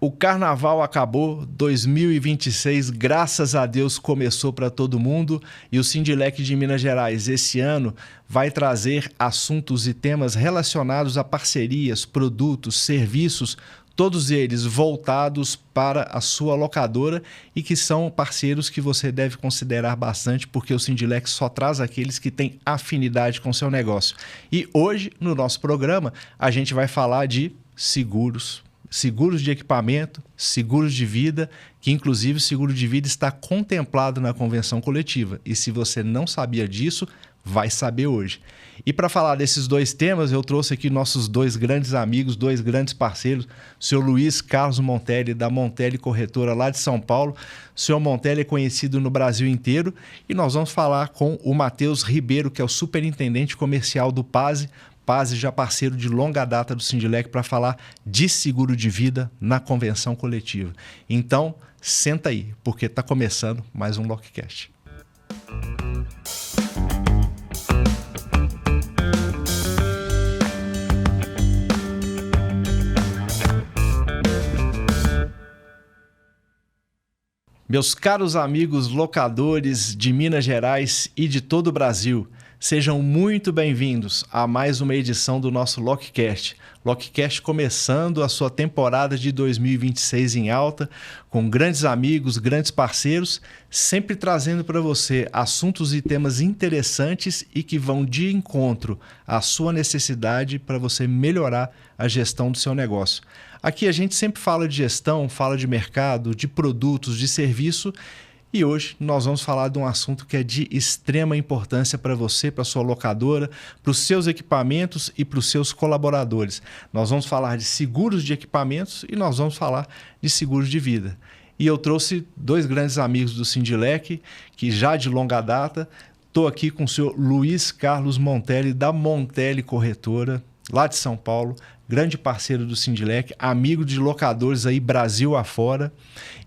O carnaval acabou, 2026, graças a Deus, começou para todo mundo e o Sindilec de Minas Gerais esse ano vai trazer assuntos e temas relacionados a parcerias, produtos, serviços, todos eles voltados para a sua locadora e que são parceiros que você deve considerar bastante, porque o Sindilec só traz aqueles que têm afinidade com o seu negócio. E hoje, no nosso programa, a gente vai falar de seguros de equipamento, seguros de vida, que inclusive o seguro de vida está contemplado na convenção coletiva. E se você não sabia disso, vai saber hoje. E para falar desses dois temas, eu trouxe aqui nossos dois grandes amigos, dois grandes parceiros, o senhor Luiz Carlos Montelli, da Montelli Corretora, lá de São Paulo. O senhor Montelli é conhecido no Brasil inteiro e nós vamos falar com o Matheus Ribeiro, que é o superintendente comercial do Pase. Pase já parceiro de longa data do Sindilec para falar de seguro de vida na convenção coletiva. Então, senta aí, porque está começando mais um LocCast. Meus caros amigos locadores de Minas Gerais e de todo o Brasil, sejam muito bem-vindos a mais uma edição do nosso LocCast. LocCast começando a sua temporada de 2026 em alta, com grandes amigos, grandes parceiros, sempre trazendo para você assuntos e temas interessantes e que vão de encontro à sua necessidade para você melhorar a gestão do seu negócio. Aqui a gente sempre fala de gestão, fala de mercado, de produtos, de serviço. E hoje nós vamos falar de um assunto que é de extrema importância para você, para a sua locadora, para os seus equipamentos e para os seus colaboradores. Nós vamos falar de seguros de equipamentos e nós vamos falar de seguros de vida. E eu trouxe dois grandes amigos do Sindilec, que já de longa data, estou aqui com o senhor Luiz Carlos Montelli, da Montelli Corretora, lá de São Paulo, grande parceiro do Sindilec, amigo de locadores aí Brasil afora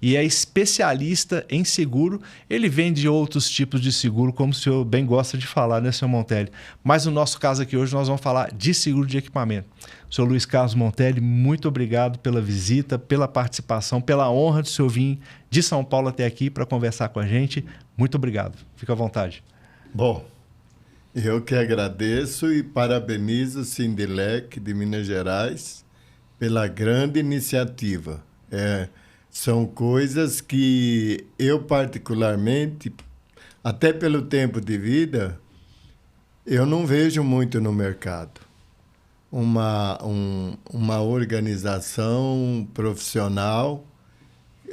e é especialista em seguro. Ele vende outros tipos de seguro, como o senhor bem gosta de falar, né, senhor Montelli? Mas no nosso caso aqui hoje nós vamos falar de seguro de equipamento. Senhor Luiz Carlos Montelli, muito obrigado pela visita, pela participação, pela honra de o senhor vir de São Paulo até aqui para conversar com a gente. Muito obrigado. Fica à vontade. Bom, eu que agradeço e parabenizo o Sindilec de Minas Gerais pela grande iniciativa. São coisas que eu particularmente, até pelo tempo de vida, eu não vejo muito no mercado. Uma organização profissional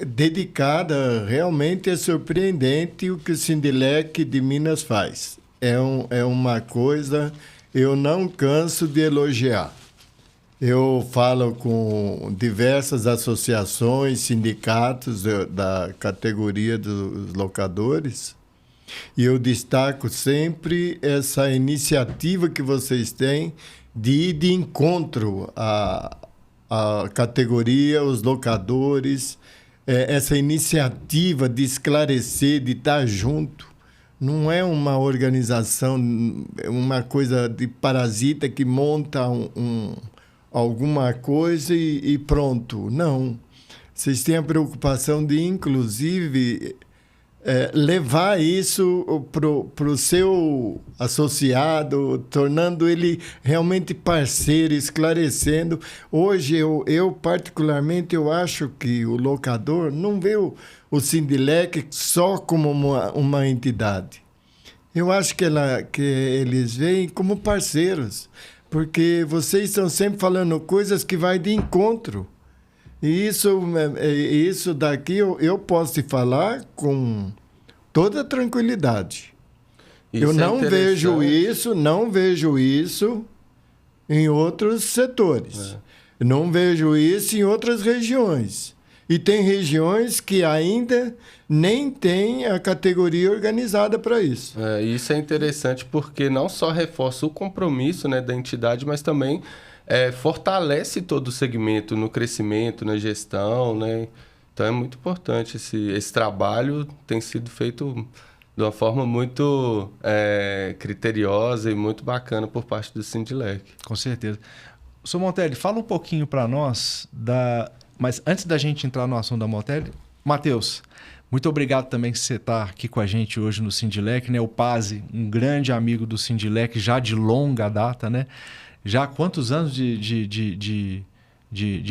dedicada, realmente é surpreendente o que o Sindilec de Minas faz. É uma coisa, eu não canso de elogiar. Eu falo com diversas associações, sindicatos da categoria dos locadores e eu destaco sempre essa iniciativa que vocês têm de ir de encontro à categoria, os locadores, essa iniciativa de esclarecer, de estar junto. Não é uma organização, uma coisa de parasita que monta alguma coisa e pronto. Não. Vocês têm a preocupação de, inclusive, levar isso para o seu associado, tornando ele realmente parceiro, esclarecendo. Hoje, eu particularmente, eu acho que o locador não vê o Sindilec só como uma entidade. Eu acho que eles veem como parceiros, porque vocês estão sempre falando coisas que vai de encontro. E isso daqui eu posso te falar com toda tranquilidade. Eu não vejo isso em outros setores. Não vejo isso em outras regiões. E tem regiões que ainda nem tem a categoria organizada para isso. Isso é interessante porque não só reforça o compromisso, né, da entidade, mas também fortalece todo o segmento no crescimento, na gestão, né? Então é muito importante. Esse trabalho tem sido feito de uma forma muito criteriosa e muito bacana por parte do Sindilec. Com certeza. Sr. Montelli, fala um pouquinho para nós Mas antes da gente entrar no assunto da Montelli, Matheus, muito obrigado também que você está aqui com a gente hoje no Sindilec, né? O Pazzi, um grande amigo do Sindilec, já de longa data, né? Já há quantos anos de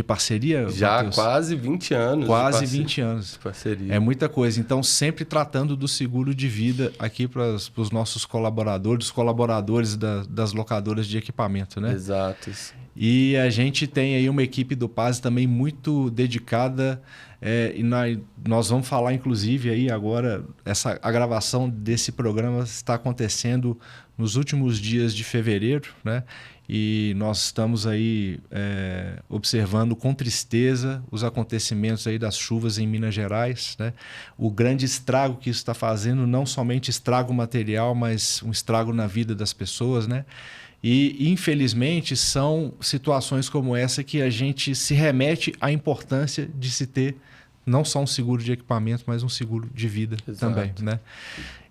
parceria, Já Matheus? quase 20 anos. Quase 20 anos. De parceria. É muita coisa. Então, sempre tratando do seguro de vida aqui para os nossos colaboradores, os colaboradores das locadoras de equipamento, né? Exato. Isso. E a gente tem aí uma equipe do Pazzi também muito dedicada. E nós vamos falar, inclusive, aí agora, a gravação desse programa está acontecendo nos últimos dias de fevereiro, né? E nós estamos aí observando com tristeza os acontecimentos aí das chuvas em Minas Gerais, né? O grande estrago que isso está fazendo, não somente estrago material, mas um estrago na vida das pessoas, né? E, infelizmente, são situações como essa que a gente se remete à importância de se ter não só um seguro de equipamento, mas um seguro de vida. Exato. Também, né?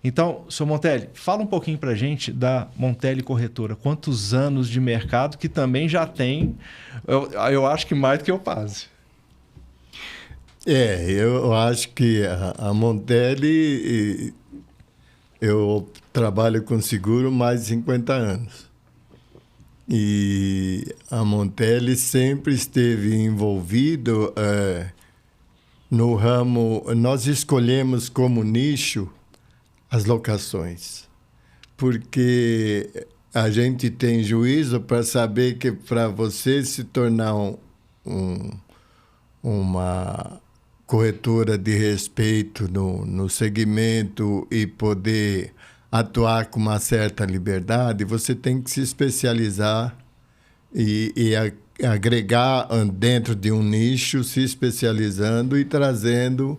Então, senhor Montelli, fala um pouquinho para a gente da Montelli Corretora. Quantos anos de mercado que também já tem, eu acho que mais do que o Pazzi. Eu acho que a Montelli, eu trabalho com seguro há mais de 50 anos. E a Montelli sempre esteve envolvido no ramo. Nós escolhemos como nicho as locações, porque a gente tem juízo para saber que para você se tornar uma corretora de respeito no segmento e poder atuar com uma certa liberdade, você tem que se especializar e agregar dentro de um nicho, se especializando e trazendo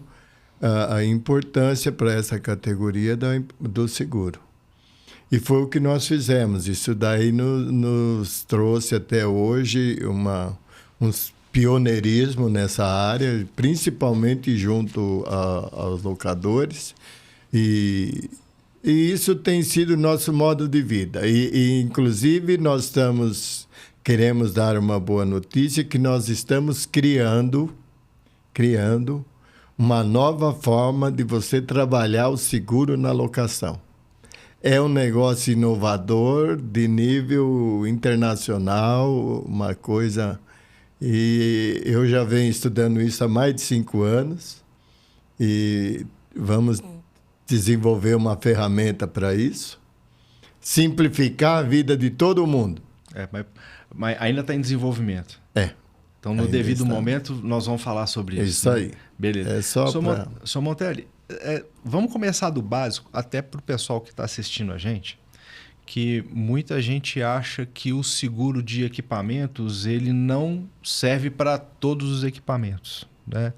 a importância para essa categoria do seguro. E foi o que nós fizemos. Isso daí nos trouxe até hoje um pioneirismo nessa área, principalmente junto aos locadores. E isso tem sido o nosso modo de vida. Inclusive, nós queremos dar uma boa notícia, que nós estamos criando uma nova forma de você trabalhar o seguro na locação. É um negócio inovador, de nível internacional, uma coisa... E eu já venho estudando isso há mais de 5 anos e vamos desenvolver uma ferramenta para isso, simplificar a vida de todo mundo. Mas ainda está em desenvolvimento. Então, no devido momento, nós vamos falar sobre isso. Isso aí. Beleza. É só para... Senhor Montelli, vamos começar do básico, até para o pessoal que está assistindo a gente, que muita gente acha que o seguro de equipamentos ele não serve para todos os equipamentos, né?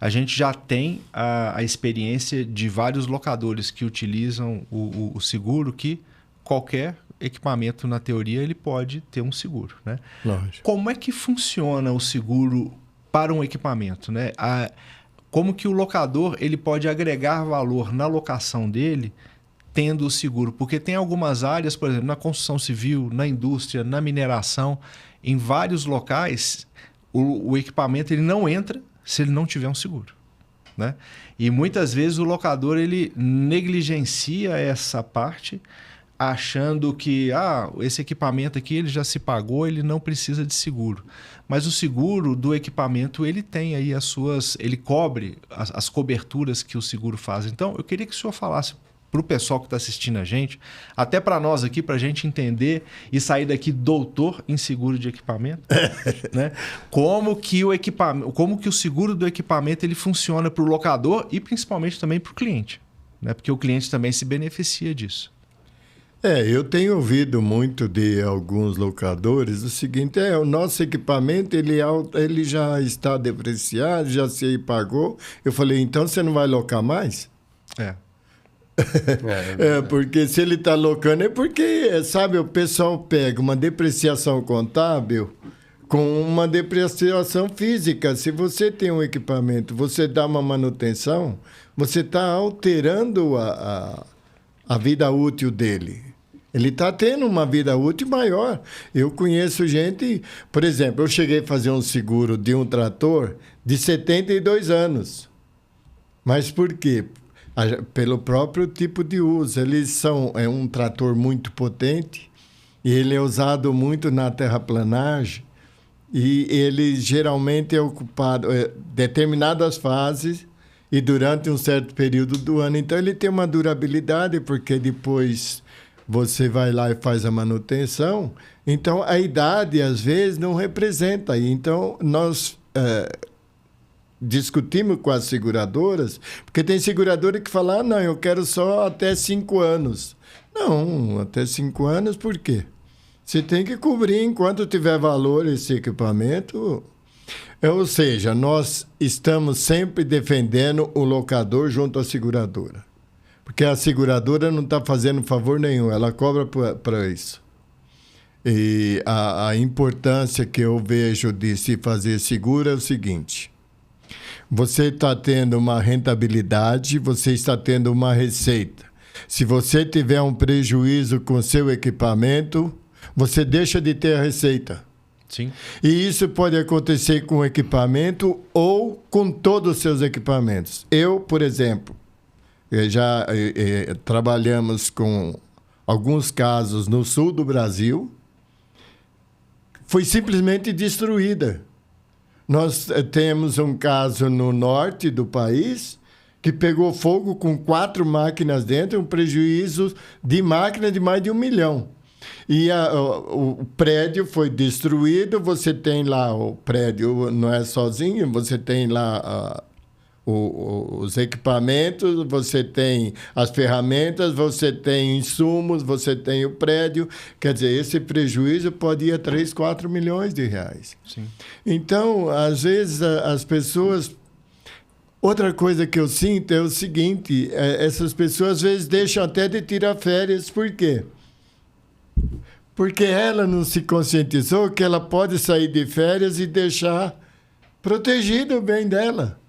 A gente já tem a experiência de vários locadores que utilizam o seguro, que qualquer equipamento, na teoria, ele pode ter um seguro, né? Lógico. Como é que funciona o seguro para um equipamento, né? Como que o locador ele pode agregar valor na locação dele tendo o seguro? Porque tem algumas áreas, por exemplo, na construção civil, na indústria, na mineração, em vários locais, o equipamento ele não entra se ele não tiver um seguro, né? E muitas vezes o locador ele negligencia essa parte, achando que esse equipamento aqui ele já se pagou, ele não precisa de seguro. Mas o seguro do equipamento ele tem aí ele cobre as coberturas que o seguro faz. Então eu queria que o senhor falasse para o pessoal que está assistindo a gente, até para nós aqui, para a gente entender e sair daqui doutor em seguro de equipamento, né? Como que o seguro do equipamento ele funciona para o locador e principalmente também para o cliente, né? Porque o cliente também se beneficia disso. Eu tenho ouvido muito de alguns locadores o seguinte, o nosso equipamento ele já está depreciado, já se pagou. Eu falei, então você não vai locar mais? Porque se ele está locando é porque, sabe, o pessoal pega uma depreciação contábil com uma depreciação física. Se você tem um equipamento, você dá uma manutenção, você está alterando a vida útil dele. Ele está tendo uma vida útil maior. Eu conheço gente... Por exemplo, eu cheguei a fazer um seguro de um trator de 72 anos. Mas por quê? Pelo próprio tipo de uso. É um trator muito potente e ele é usado muito na terraplanagem e ele geralmente é ocupado determinadas fases e durante um certo período do ano. Então, ele tem uma durabilidade porque depois você vai lá e faz a manutenção. Então, a idade, às vezes, não representa. Então, nós discutimos com as seguradoras, porque tem seguradora que fala, não, eu quero só até 5 anos. Não, até 5 anos, por quê? Você tem que cobrir enquanto tiver valor esse equipamento. Ou seja, nós estamos sempre defendendo o locador junto à seguradora. Porque a seguradora não está fazendo favor nenhum, ela cobra para isso. E a importância que eu vejo de se fazer seguro é o seguinte: você está tendo uma rentabilidade, você está tendo uma receita. Se você tiver um prejuízo com seu equipamento, você deixa de ter a receita. Sim. E isso pode acontecer com o equipamento ou com todos os seus equipamentos. Eu, por exemplo, já trabalhamos com alguns casos no sul do Brasil, foi simplesmente destruída. Nós temos um caso no norte do país que pegou fogo com 4 máquinas dentro, um prejuízo de máquina de mais de 1 milhão. E o prédio foi destruído, você tem lá, o prédio não é sozinho, você tem lá os equipamentos, você tem as ferramentas, você tem insumos, você tem o prédio. Quer dizer, esse prejuízo pode ir a 3, 4 milhões de reais. Sim. Então, às vezes, as pessoas... Outra coisa que eu sinto é o seguinte, essas pessoas às vezes deixam até de tirar férias. Por quê? Porque ela não se conscientizou que ela pode sair de férias e deixar protegido o bem dela.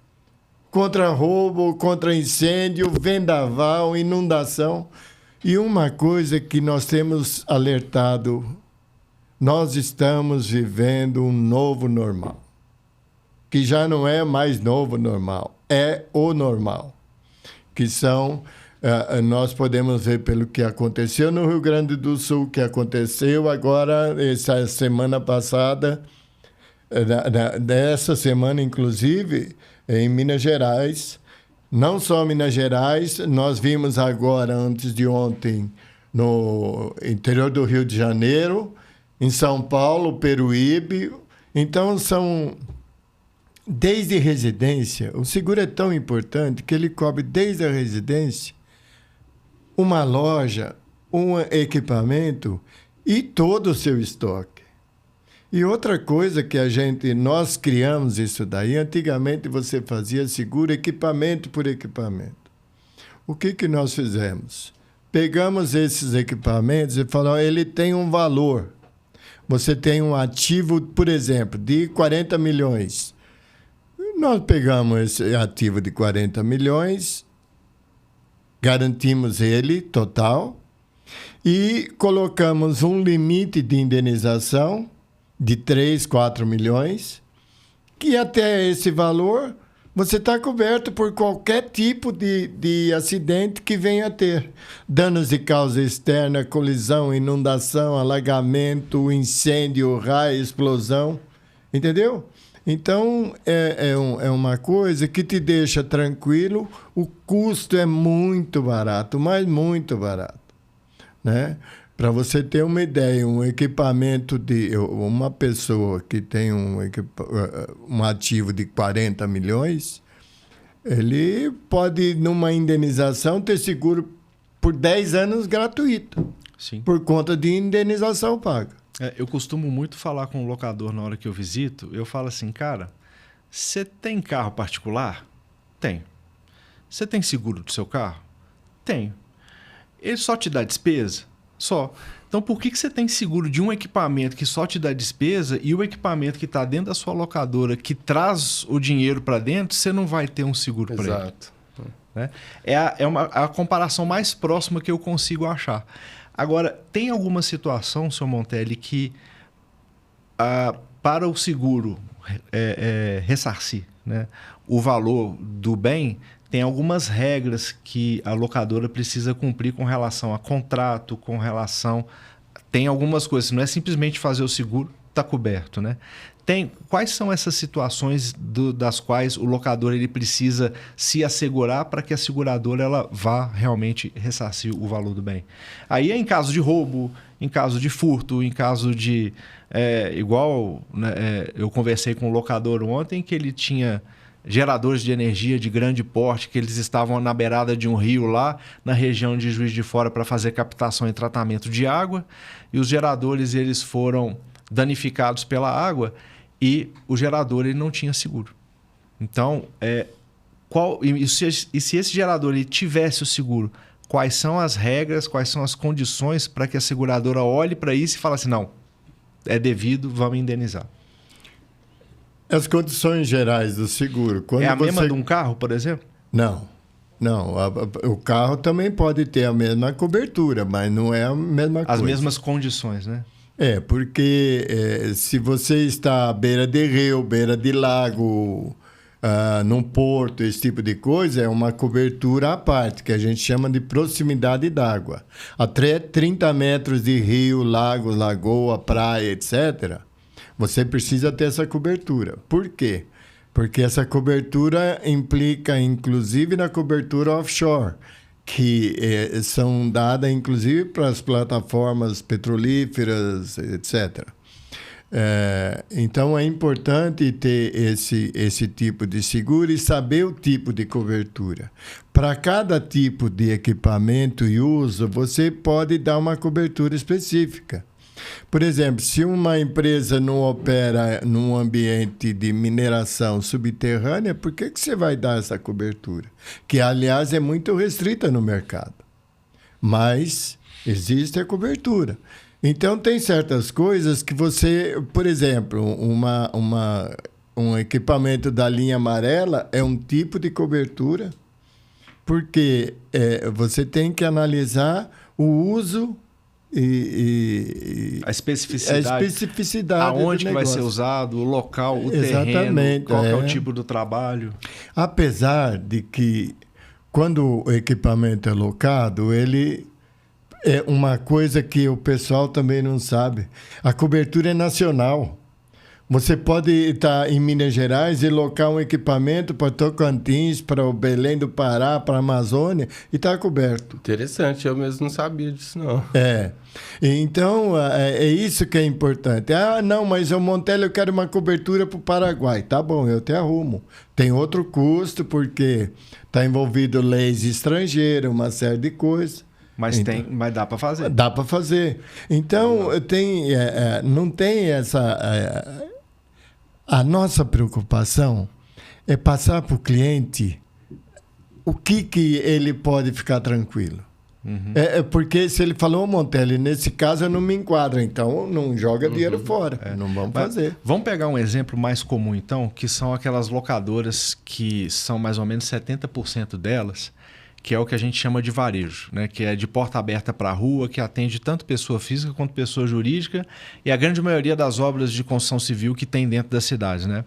Contra roubo, contra incêndio, vendaval, inundação. E uma coisa que nós temos alertado, nós estamos vivendo um novo normal. Que já não é mais novo normal, é o normal. Que são, nós podemos ver pelo que aconteceu no Rio Grande do Sul, que aconteceu agora, essa semana passada, dessa semana, inclusive, em Minas Gerais. Não só Minas Gerais, nós vimos agora, antes de ontem, no interior do Rio de Janeiro, em São Paulo, Peruíbe. Então, são... Desde residência, o seguro é tão importante que ele cobre desde a residência uma loja, um equipamento e todo o seu estoque. E outra coisa que nós criamos isso daí, antigamente você fazia seguro equipamento por equipamento. O que nós fizemos? Pegamos esses equipamentos e falamos, ele tem um valor. Você tem um ativo, por exemplo, de 40 milhões. Nós pegamos esse ativo de 40 milhões, garantimos ele total e colocamos um limite de indenização de 3, 4 milhões, que até esse valor você está coberto por qualquer tipo de acidente que venha a ter. Danos de causa externa, colisão, inundação, alagamento, incêndio, raio, explosão. Entendeu? Então, é uma coisa que te deixa tranquilo. O custo é muito barato, mas muito barato, né? Para você ter uma ideia, um equipamento de uma pessoa que tem um ativo de 40 milhões, ele pode, numa indenização, ter seguro por 10 anos gratuito. Sim. Por conta de indenização paga. Eu costumo muito falar com o locador na hora que eu visito. Eu falo assim, cara, você tem carro particular? Tenho. Você tem seguro do seu carro? Tenho. Ele só te dá despesa? Só. Então, por que você tem seguro de um equipamento que só te dá despesa e o equipamento que está dentro da sua locadora, que traz o dinheiro para dentro, você não vai ter um seguro para ele? Exato. Né? É a comparação mais próxima que eu consigo achar. Agora, tem alguma situação, seu Montelli, que para o seguro ressarcir, né, o valor do bem, tem algumas regras que a locadora precisa cumprir com relação a contrato, com relação... Tem algumas coisas, não é simplesmente fazer o seguro, está coberto, né? Quais são essas situações das quais o locador ele precisa se assegurar para que a seguradora ela vá realmente ressarcir o valor do bem? Aí é em caso de roubo, em caso de furto, em caso de... igual, né, eu conversei com um locador ontem que ele tinha geradores de energia de grande porte, que eles estavam na beirada de um rio lá na região de Juiz de Fora para fazer captação e tratamento de água, e os geradores eles foram danificados pela água e o gerador ele não tinha seguro. Então, se esse gerador ele tivesse o seguro, quais são as regras, quais são as condições para que a seguradora olhe para isso e fale assim, não, é devido, vamos indenizar? As condições gerais do seguro. Quando é a mesma de um carro, por exemplo? Não. O carro também pode ter a mesma cobertura, mas não é a mesma coisa. As mesmas condições, né? Porque se você está à beira de rio, beira de lago, num porto, esse tipo de coisa, é uma cobertura à parte, que a gente chama de proximidade d'água. Até 30 metros de rio, lago, lagoa, praia, etc., você precisa ter essa cobertura. Por quê? Porque essa cobertura implica, inclusive, na cobertura offshore, que são dadas, inclusive, para as plataformas petrolíferas, etc. Então, é importante ter esse tipo de seguro e saber o tipo de cobertura. Para cada tipo de equipamento e uso, você pode dar uma cobertura específica. Por exemplo, se uma empresa não opera num ambiente de mineração subterrânea, por que você vai dar essa cobertura? Que, aliás, é muito restrita no mercado. Mas existe a cobertura. Então, tem certas coisas que você... Por exemplo, um equipamento da linha amarela é um tipo de cobertura, porque você tem que analisar o uso... A especificidade aonde que vai ser usado, o local, o terreno, qual é o tipo do trabalho. Apesar de que, quando o equipamento é locado, ele é uma coisa que o pessoal também não sabe. A cobertura é nacional. Você pode estar em Minas Gerais e locar um equipamento para Tocantins, para o Belém do Pará, para a Amazônia, e está coberto. Interessante, eu mesmo não sabia disso, não. Então, é isso que é importante. Não, mas eu, Montelli, eu quero uma cobertura para o Paraguai. Tá bom, eu te arrumo. Tem outro custo, porque está envolvido leis estrangeiras, uma série de coisas. Mas dá para fazer. Dá para fazer. Então, não tem essa... A nossa preocupação é passar para o cliente o que ele pode ficar tranquilo. Uhum. Porque se ele falou, Montelli, nesse caso eu não me enquadro, então não joga dinheiro fora. Não vamos fazer. Vamos pegar um exemplo mais comum, então, que são aquelas locadoras que são mais ou menos 70% delas, que é o que a gente chama de varejo, né? Que é de porta aberta para a rua, que atende tanto pessoa física quanto pessoa jurídica, e a grande maioria das obras de construção civil que tem dentro das cidades, né?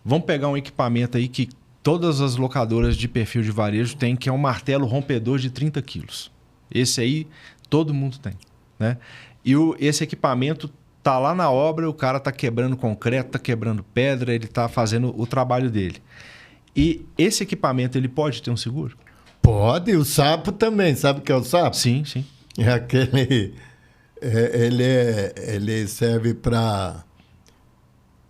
Vamos pegar um equipamento aí que todas as locadoras de perfil de varejo têm, que é um martelo rompedor de 30 quilos. Esse aí todo mundo tem, né? E esse equipamento tá lá na obra, o cara está quebrando concreto, está quebrando pedra, ele está fazendo o trabalho dele. E esse equipamento ele pode ter um seguro? Pode, o sapo também. Sabe o que é o sapo? Sim, sim. É aquele... Ele serve para...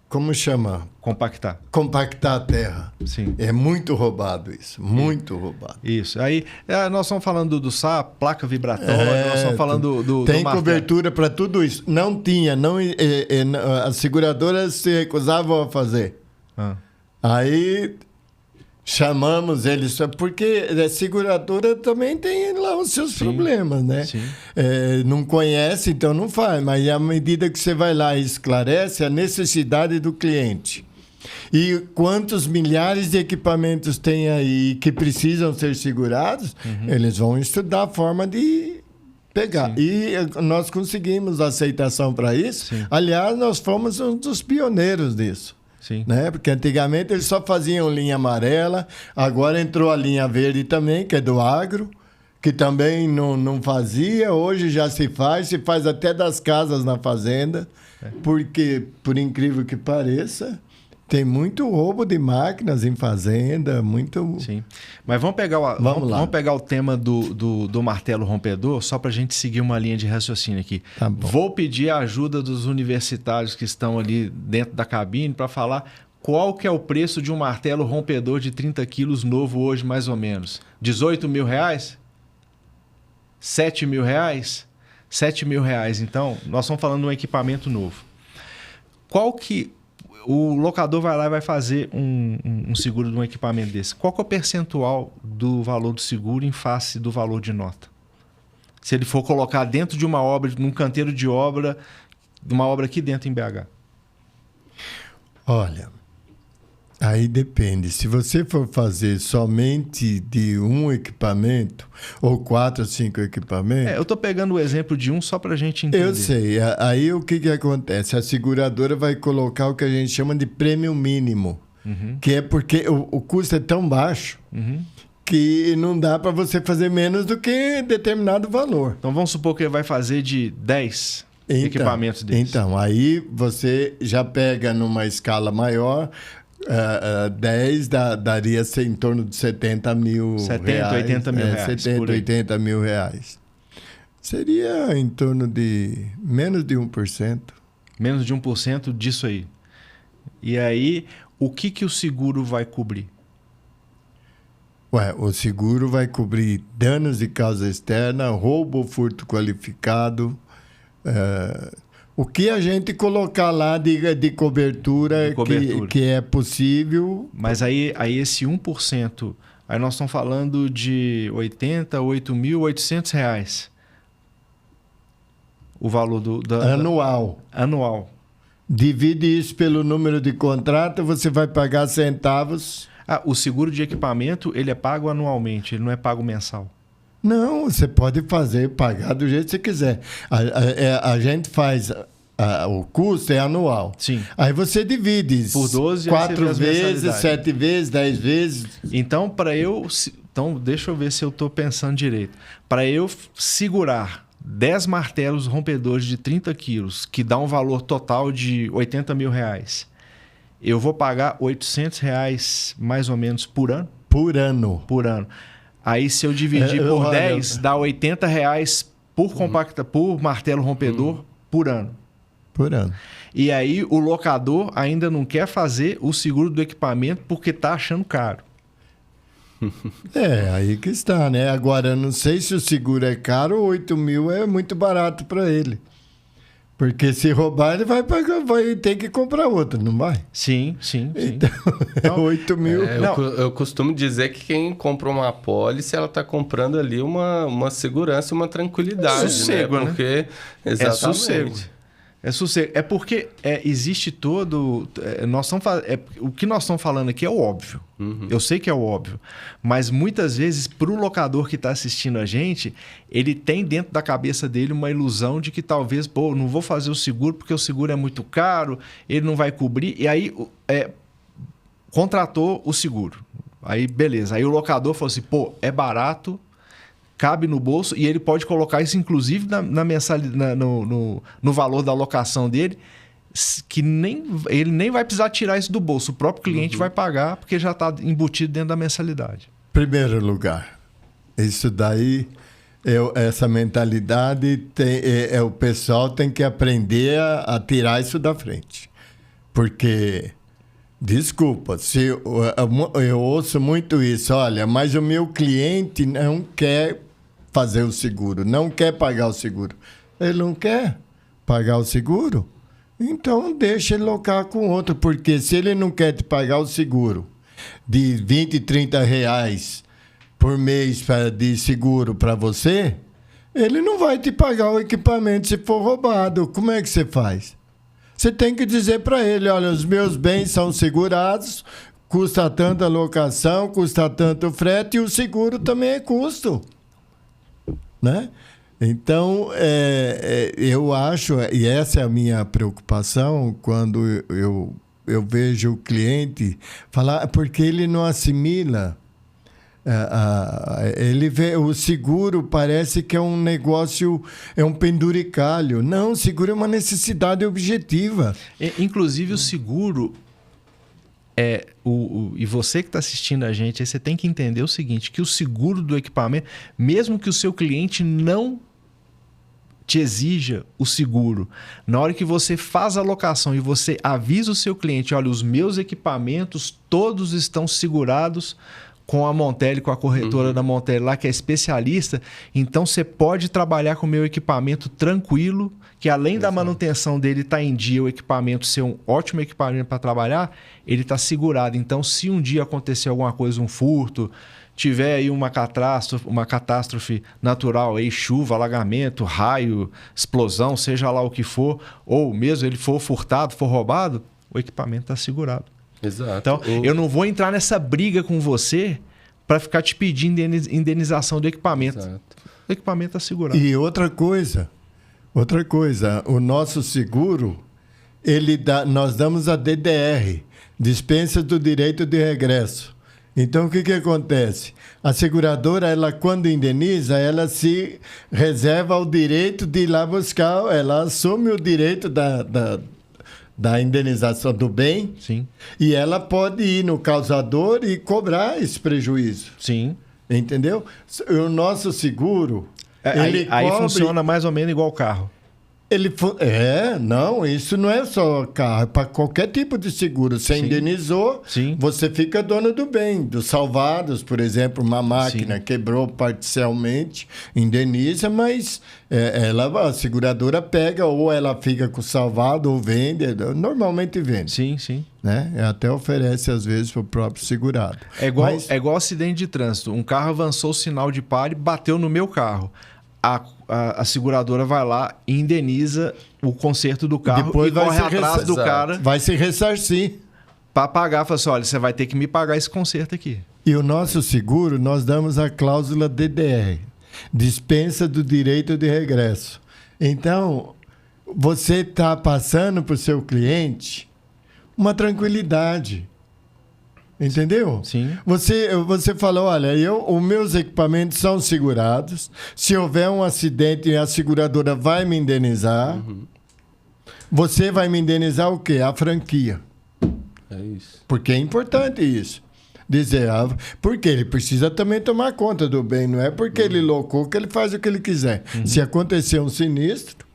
Como chama? Compactar. Compactar a terra. Sim. É muito roubado isso. Muito roubado. Isso. Aí, nós estamos falando do sapo, placa vibratória, nós estamos falando do tem cobertura para tudo isso. Não tinha. As seguradoras se recusavam a fazer. Aí... Chamamos eles, porque a seguradora também tem lá os seus problemas, né? Sim. Não conhece, então não faz. Mas à medida que você vai lá e esclarece a necessidade do cliente. E quantos milhares de equipamentos tem aí que precisam ser segurados, eles vão estudar a forma de pegar. Sim. E nós conseguimos aceitação para isso. Sim. Aliás, nós fomos um dos pioneiros disso. Sim. Né? Porque antigamente eles só faziam linha amarela, agora entrou a linha verde também, que é do agro, que também não fazia, hoje já se faz até das casas na fazenda, porque, por incrível que pareça, tem muito roubo de máquinas em fazenda, muito... Sim. Mas vamos pegar o tema do martelo rompedor, só para a gente seguir uma linha de raciocínio aqui. Tá bom. Vou pedir a ajuda dos universitários que estão ali dentro da cabine para falar qual que é o preço de um martelo rompedor de 30 quilos novo hoje, mais ou menos. 18 mil reais? 7 mil reais? 7 mil reais. Então, nós estamos falando de um equipamento novo. Qual que... O locador vai lá e vai fazer um seguro de um equipamento desse. Qual que é o percentual do valor do seguro em face do valor de nota? Se ele for colocar dentro de uma obra, num canteiro de obra, de uma obra aqui dentro em BH. Olha, aí depende. Se você for fazer somente de um equipamento, ou 4 ou 5 equipamentos... Eu estou pegando o exemplo de um só para a gente entender. Eu sei. Aí o que acontece? A seguradora vai colocar o que a gente chama de prêmio mínimo, que é porque o custo é tão baixo que não dá para você fazer menos do que determinado valor. Então vamos supor que ele vai fazer de 10 equipamentos desses. Então, aí você já pega numa escala maior... 10 daria em torno de 70 mil 70, reais. 80 mil reais. 70, 80 mil reais. Seria em torno de menos de 1%. Menos de 1% disso aí. E aí, o que o seguro vai cobrir? O seguro vai cobrir danos de causa externa, roubo ou furto qualificado... o que a gente colocar lá de cobertura, que é possível... Mas aí esse 1%, aí nós estamos falando de R$ 88.800 reais. O valor Anual. Divide isso pelo número de contrato, você vai pagar centavos. O seguro de equipamento, ele é pago anualmente, ele não é pago mensal. Não, você pode pagar do jeito que você quiser. A gente faz... o custo é anual. Sim. Aí você divide por 12, 4 vezes, 7 vezes, 10 vezes. Então, deixa eu ver se eu estou pensando direito. Para eu segurar 10 martelos rompedores de 30 quilos, que dá um valor total de 80 mil reais, eu vou pagar 800 reais mais ou menos por ano? Por ano. Por ano. Aí, se eu dividir por 10, dá 80 reais por martelo rompedor por ano. Por ano. E aí, o locador ainda não quer fazer o seguro do equipamento porque está achando caro. Aí que está, né? Agora, não sei se o seguro é caro ou 8 mil é muito barato para ele. Porque se roubar, ele vai ter que comprar outro, não vai? Sim. Então, 8 mil... Eu costumo dizer que quem compra uma apólice, ela está comprando ali uma segurança, uma tranquilidade. Sossego, né? Porque, exatamente. É sossego. É sossego. É porque existe todo... o que nós estamos falando aqui é o óbvio. Eu sei que é o óbvio. Mas muitas vezes, para o locador que está assistindo a gente, ele tem dentro da cabeça dele uma ilusão de que talvez, não vou fazer o seguro porque o seguro é muito caro, ele não vai cobrir. E aí, contratou o seguro. Aí, beleza. Aí o locador falou assim, é barato, cabe no bolso e ele pode colocar isso, inclusive, na mensalidade, no valor da locação dele, que ele nem vai precisar tirar isso do bolso. O próprio cliente vai pagar porque já está embutido dentro da mensalidade. Primeiro lugar, isso daí, essa mentalidade, o pessoal tem que aprender a tirar isso da frente. Porque, desculpa, eu ouço muito isso, olha, mas o meu cliente não quer fazer o seguro, não quer pagar o seguro. Ele não quer pagar o seguro? Então deixa ele locar com outro, porque se ele não quer te pagar o seguro de 20, 30 reais por mês de seguro para você, ele não vai te pagar o equipamento se for roubado. Como é que você faz? Você tem que dizer para ele, olha, os meus bens são segurados, custa tanto a locação, custa tanto o frete e o seguro também é custo. Né? Então, eu acho, e essa é a minha preocupação quando eu eu vejo o cliente falar porque ele não assimila. Ele vê o seguro parece que é um negócio, é um penduricalho. Não, o seguro é uma necessidade objetiva. Inclusive o seguro e você que está assistindo a gente, aí você tem que entender o seguinte, que o seguro do equipamento, mesmo que o seu cliente não te exija o seguro, na hora que você faz a locação e você avisa o seu cliente, olha, os meus equipamentos todos estão segurados com a Montelli, com a corretora da Montelli lá, que é especialista, então você pode trabalhar com o meu equipamento tranquilo, que além da manutenção dele estar em dia, o equipamento ser um ótimo equipamento para trabalhar, ele está segurado. Então, se um dia acontecer alguma coisa, um furto, tiver aí uma catástrofe natural, aí, chuva, alagamento, raio, explosão, seja lá o que for, ou mesmo ele for furtado, for roubado, o equipamento está segurado. Exato. Então, eu não vou entrar nessa briga com você para ficar te pedindo indenização do equipamento. Exato. O equipamento está segurado. E outra coisa, o nosso seguro, nós damos a DDR, dispensa do direito de regresso. Então, o que acontece? A seguradora, ela, quando indeniza, ela se reserva o direito de ir lá buscar, ela assume o direito da indenização do bem. Sim. E ela pode ir no causador e cobrar esse prejuízo. Sim. Entendeu? O nosso seguro... Aí funciona mais ou menos igual o carro. Não, isso não é só carro, é para qualquer tipo de seguro. Você indenizou, você fica dono do bem. Dos salvados, por exemplo, uma máquina quebrou parcialmente, indeniza, mas a seguradora pega, ou ela fica com o salvado, ou vende, normalmente vende. Sim, sim. Né? Até oferece, às vezes, para o próprio segurado. É igual acidente de trânsito. Um carro avançou o sinal de pare e bateu no meu carro. A seguradora vai lá e indeniza o conserto do carro. Depois e corre atrás do cara. Vai se ressarcir. Para pagar, fala assim, olha, você vai ter que me pagar esse conserto aqui. E o nosso seguro, nós damos a cláusula DDR, dispensa do direito de regresso. Então, você está passando para o seu cliente uma tranquilidade. Entendeu? Sim. Você falou, olha, os meus equipamentos são segurados. Se houver um acidente, a seguradora vai me indenizar. Você vai me indenizar o quê? A franquia. É isso. Porque é importante isso. Dizer, porque ele precisa também tomar conta do bem. Não é porque ele locou que ele faz o que ele quiser. Se acontecer um sinistro,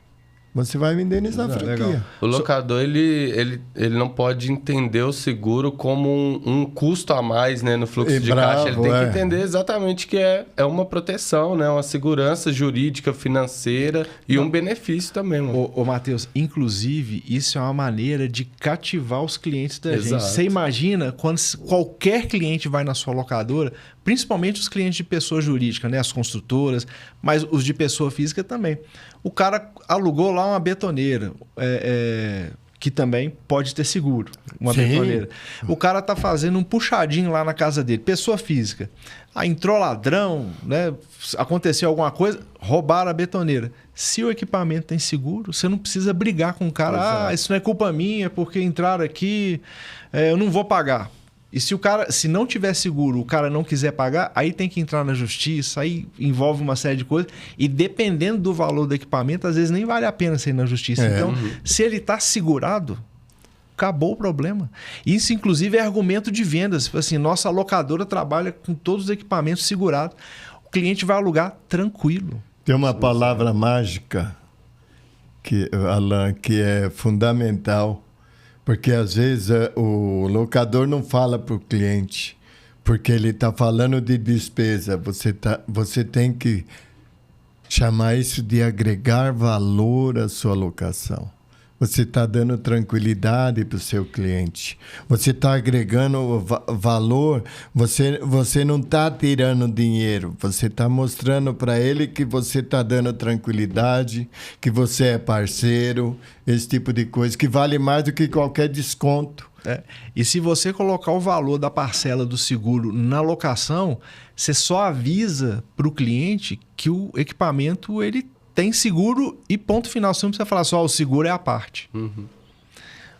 você vai me indenizar a franquia. Legal. O locador, ele não pode entender o seguro como um custo a mais, né, no fluxo de caixa. Ele tem que entender exatamente que é uma proteção, né, uma segurança jurídica, financeira e um benefício também. Ô Matheus, inclusive, isso é uma maneira de cativar os clientes da gente. Você imagina quando qualquer cliente vai na sua locadora, principalmente os clientes de pessoa jurídica, né, as construtoras, mas os de pessoa física também. O cara alugou lá uma betoneira, que também pode ter seguro, uma betoneira. O cara tá fazendo um puxadinho lá na casa dele, pessoa física. Aí entrou ladrão, né? Aconteceu alguma coisa, roubaram a betoneira. Se o equipamento tem seguro, você não precisa brigar com o cara. Exato. Isso não é culpa minha, porque entraram aqui, eu não vou pagar. E se não tiver seguro, o cara não quiser pagar, aí tem que entrar na justiça, aí envolve uma série de coisas. E dependendo do valor do equipamento, às vezes nem vale a pena você ir na justiça. Então, se ele está segurado, acabou o problema. Isso, inclusive, é argumento de vendas. Assim, nossa locadora trabalha com todos os equipamentos segurados. O cliente vai alugar tranquilo. Tem uma palavra mágica, Alan, que é fundamental. Porque, às vezes, o locador não fala para o cliente, porque ele está falando de despesa. Você tem que chamar isso de agregar valor à sua locação. Você está dando tranquilidade para o seu cliente. Você está agregando valor. Você não está tirando dinheiro. Você está mostrando para ele que você está dando tranquilidade, que você é parceiro, esse tipo de coisa, que vale mais do que qualquer desconto. E se você colocar o valor da parcela do seguro na locação, você só avisa para o cliente que o equipamento ele tem seguro e ponto final. Você não precisa falar só o seguro é a parte.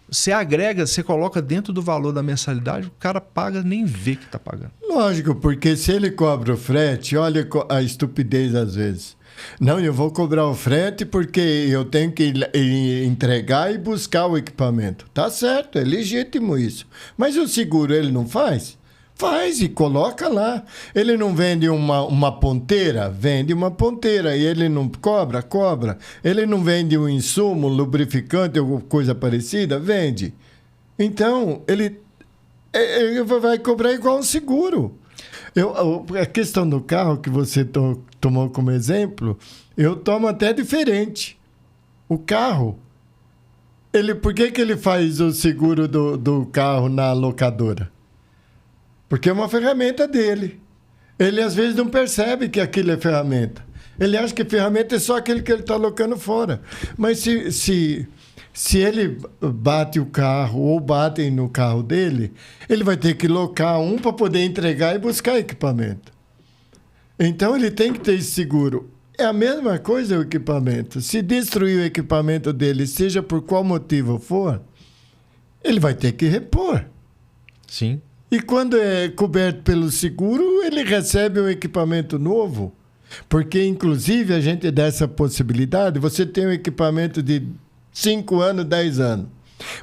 Você agrega, você coloca dentro do valor da mensalidade, o cara paga, nem vê que está pagando. Lógico, porque se ele cobra o frete, olha a estupidez às vezes. Não, eu vou cobrar o frete porque eu tenho que entregar e buscar o equipamento. Tá certo, é legítimo isso. Mas o seguro ele não faz? Faz e coloca lá. Ele não vende uma ponteira? Vende uma ponteira. E ele não cobra? Cobra. Ele não vende um insumo, lubrificante ou coisa parecida? Vende. Então, ele vai cobrar igual um seguro. A questão do carro que você tomou como exemplo, eu tomo até diferente. O carro, por que ele faz o seguro do carro na locadora? Porque é uma ferramenta dele. Ele, às vezes, não percebe que aquilo é ferramenta. Ele acha que ferramenta é só aquele que ele está alocando fora. Mas se ele bate o carro ou batem no carro dele, ele vai ter que locar um para poder entregar e buscar equipamento. Então, ele tem que ter esse seguro. É a mesma coisa o equipamento. Se destruir o equipamento dele, seja por qual motivo for, ele vai ter que repor. Sim. E quando é coberto pelo seguro, ele recebe um equipamento novo. Porque, inclusive, a gente dá essa possibilidade. Você tem um equipamento de 5 anos, 10 anos.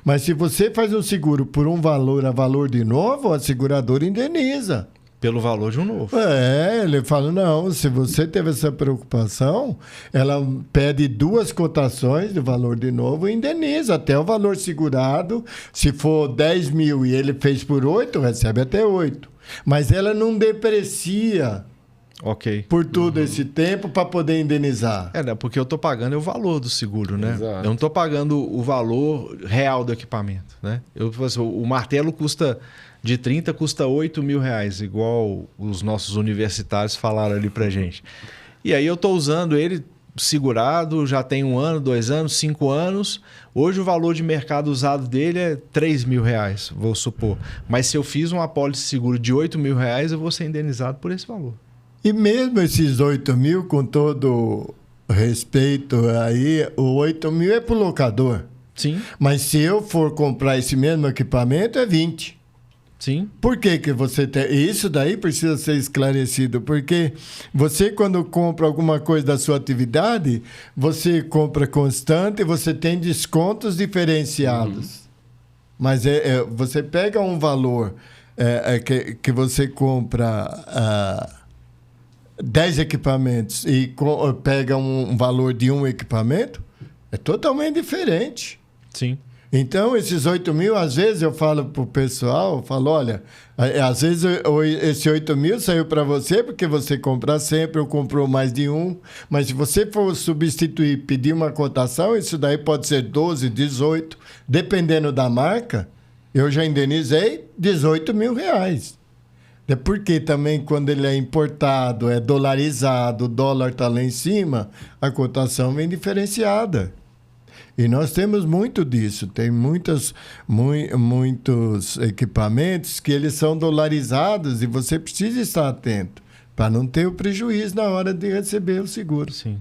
Mas se você faz um seguro por um valor a valor de novo, a seguradora indeniza. Pelo valor de um novo. Ele fala, não, se você teve essa preocupação, ela pede 2 cotações de valor de novo e indeniza até o valor segurado. Se for 10 mil e ele fez por 8, recebe até 8. Mas ela não deprecia por todo esse tempo para poder indenizar. Né? Porque eu estou pagando o valor do seguro, né? Exato. Eu não estou pagando o valor real do equipamento, né? O martelo custa... De 30 custa 8 mil reais, igual os nossos universitários falaram ali pra gente. E aí eu estou usando ele segurado, já tem 1 ano, 2 anos, 5 anos. Hoje o valor de mercado usado dele é 3 mil reais, vou supor. Mas se eu fiz uma apólice de seguro de 8 mil reais, eu vou ser indenizado por esse valor. E mesmo esses 8 mil, com todo respeito aí, o 8 mil é pro locador. Sim. Mas se eu for comprar esse mesmo equipamento, é 20. Sim. Por que você tem... Isso daí precisa ser esclarecido, porque você, quando compra alguma coisa da sua atividade, você compra constante, você tem descontos diferenciados. Mas você pega um valor que você compra 10 equipamentos e pega um valor de um equipamento, é totalmente diferente. Sim. Então, esses 8 mil, às vezes eu falo pro pessoal, eu falo, olha, às vezes esse 8 mil saiu para você porque você compra sempre ou comprou mais de um, mas se você for substituir, pedir uma cotação, isso daí pode ser 12, 18, dependendo da marca, eu já indenizei 18 mil reais. É porque também quando ele é importado, é dolarizado, o dólar está lá em cima, a cotação vem diferenciada. E nós temos muito disso. Tem muitos equipamentos que eles são dolarizados e você precisa estar atento para não ter o prejuízo na hora de receber o seguro. Sim.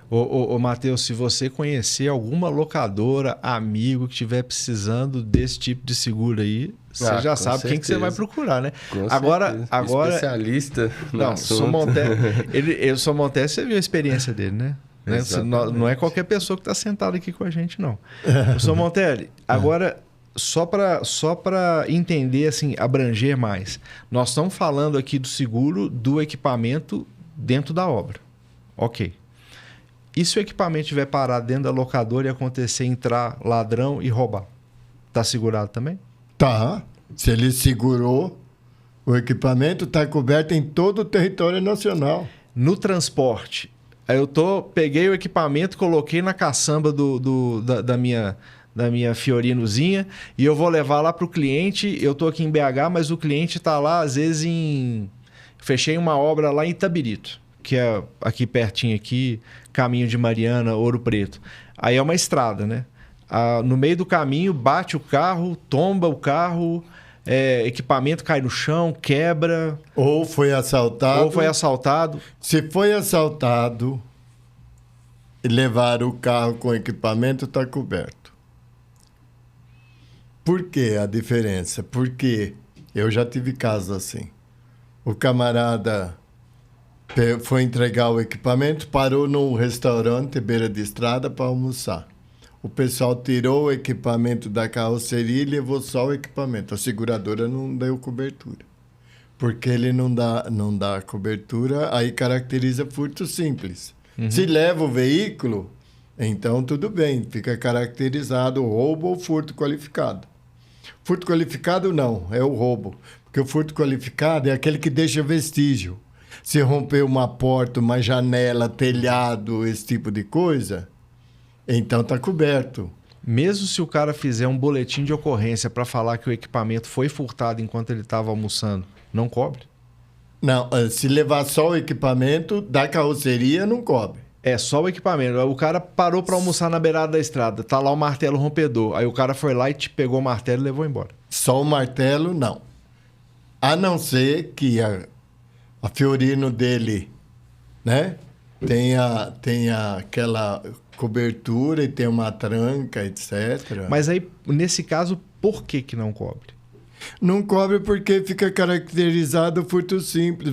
Ô Matheus, se você conhecer alguma locadora, amigo que estiver precisando desse tipo de seguro aí, você já sabe quem que você vai procurar, né? Agora especialista. Não, São Montes, você viu a experiência dele, né? Não é qualquer pessoa que está sentada aqui com a gente, não. Sr. Montelli, agora, só para entender, assim, abranger mais, nós estamos falando aqui do seguro do equipamento dentro da obra. Ok. E se o equipamento estiver parado dentro da locadora e acontecer entrar ladrão e roubar? Está segurado também? Tá. Se ele segurou, o equipamento está coberto em todo o território nacional. No transporte... Aí peguei o equipamento, coloquei na caçamba da minha Fiorinozinha e eu vou levar lá para o cliente. Eu estou aqui em BH, mas o cliente está lá, às vezes, fechei uma obra lá em Itabirito, que é aqui pertinho, aqui, caminho de Mariana, Ouro Preto. Aí é uma estrada, né? No meio do caminho, bate o carro, tomba o carro... equipamento cai no chão, quebra. Ou foi assaltado. Se foi assaltado e levar o carro com equipamento, está coberto. Por que a diferença? Porque eu já tive casos assim. O camarada foi entregar o equipamento, parou num restaurante beira de estrada para almoçar. O pessoal tirou o equipamento da carroceria e levou só o equipamento. A seguradora não deu cobertura. Porque ele não dá cobertura, aí caracteriza furto simples. Se leva o veículo, então tudo bem, fica caracterizado roubo ou furto qualificado. Furto qualificado não, é o roubo. Porque o furto qualificado é aquele que deixa vestígio. Se romper uma porta, uma janela, telhado, esse tipo de coisa, então está coberto. Mesmo se o cara fizer um boletim de ocorrência para falar que o equipamento foi furtado enquanto ele estava almoçando, não cobre? Não, se levar só o equipamento da carroceria, não cobre. É só o equipamento. O cara parou para almoçar na beirada da estrada, tá lá o martelo rompedor. Aí o cara foi lá e te pegou o martelo e levou embora. Só o martelo, não. A não ser que a Fiorino dele, né, tenha aquela cobertura e tem uma tranca, etc. Mas aí, nesse caso, por que não cobre? Não cobre porque fica caracterizado furto simples.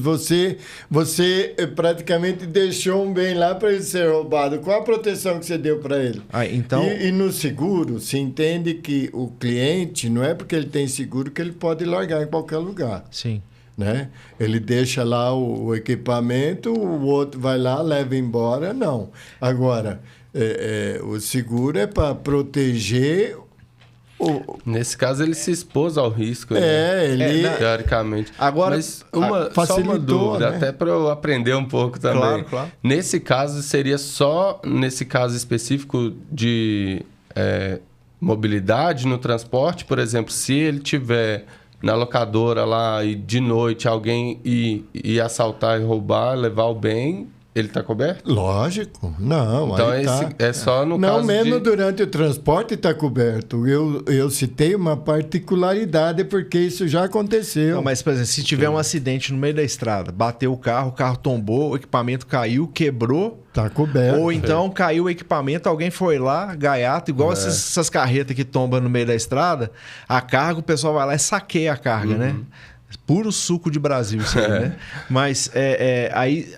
Você praticamente deixou um bem lá para ele ser roubado. Qual a proteção que você deu para ele? Então... E no seguro, se entende que o cliente, não é porque ele tem seguro que ele pode largar em qualquer lugar. Sim. Né? Ele deixa lá o equipamento, o outro vai lá, leva embora. Não. Agora, o seguro é para proteger... Nesse caso, ele se expôs ao risco, né? Teoricamente. Agora, só uma dúvida, né? Até para eu aprender um pouco também. Claro. Nesse caso, seria só nesse caso específico de mobilidade no transporte? Por exemplo, se ele tiver na locadora lá e de noite alguém ir assaltar e roubar, levar o bem... Ele está coberto? Lógico. Não, então aí tá. É só no não, caso mesmo durante o transporte está coberto. Eu citei uma particularidade porque isso já aconteceu. Não, mas, por exemplo, se tiver um acidente no meio da estrada, bateu o carro tombou, o equipamento caiu, quebrou... Está coberto. Ou então caiu o equipamento, alguém foi lá, gaiato, igual essas carretas que tombam no meio da estrada, a carga, o pessoal vai lá e saqueia a carga, né? Puro suco de Brasil isso aí, né? Mas aí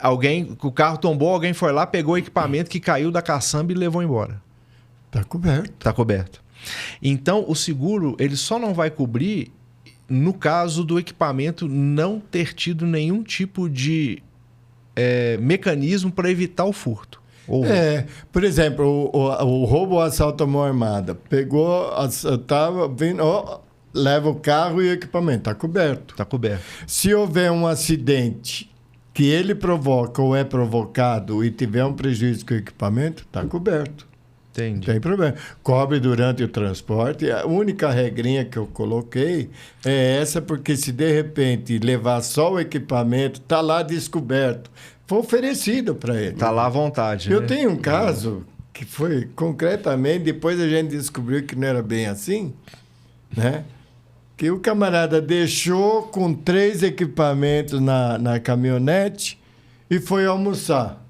o carro tombou, alguém foi lá, pegou o equipamento que caiu da caçamba e levou embora. Está coberto. Está coberto. Então, o seguro ele só não vai cobrir no caso do equipamento não ter tido nenhum tipo de mecanismo para evitar o furto. Por exemplo, o roubo ou assalto à mão armada. Pegou, estava vindo... leva o carro e o equipamento. Está coberto. Está coberto. Se houver um acidente que ele provoca ou é provocado e tiver um prejuízo com o equipamento, está coberto. Entendi. Não tem problema. Cobre durante o transporte. A única regrinha que eu coloquei é essa, porque se de repente levar só o equipamento, está lá descoberto, foi oferecido para ele. Está lá à vontade. Eu tenho um caso que foi concretamente, depois a gente descobriu que não era bem assim, né? Que o camarada deixou com 3 equipamentos na caminhonete e foi almoçar.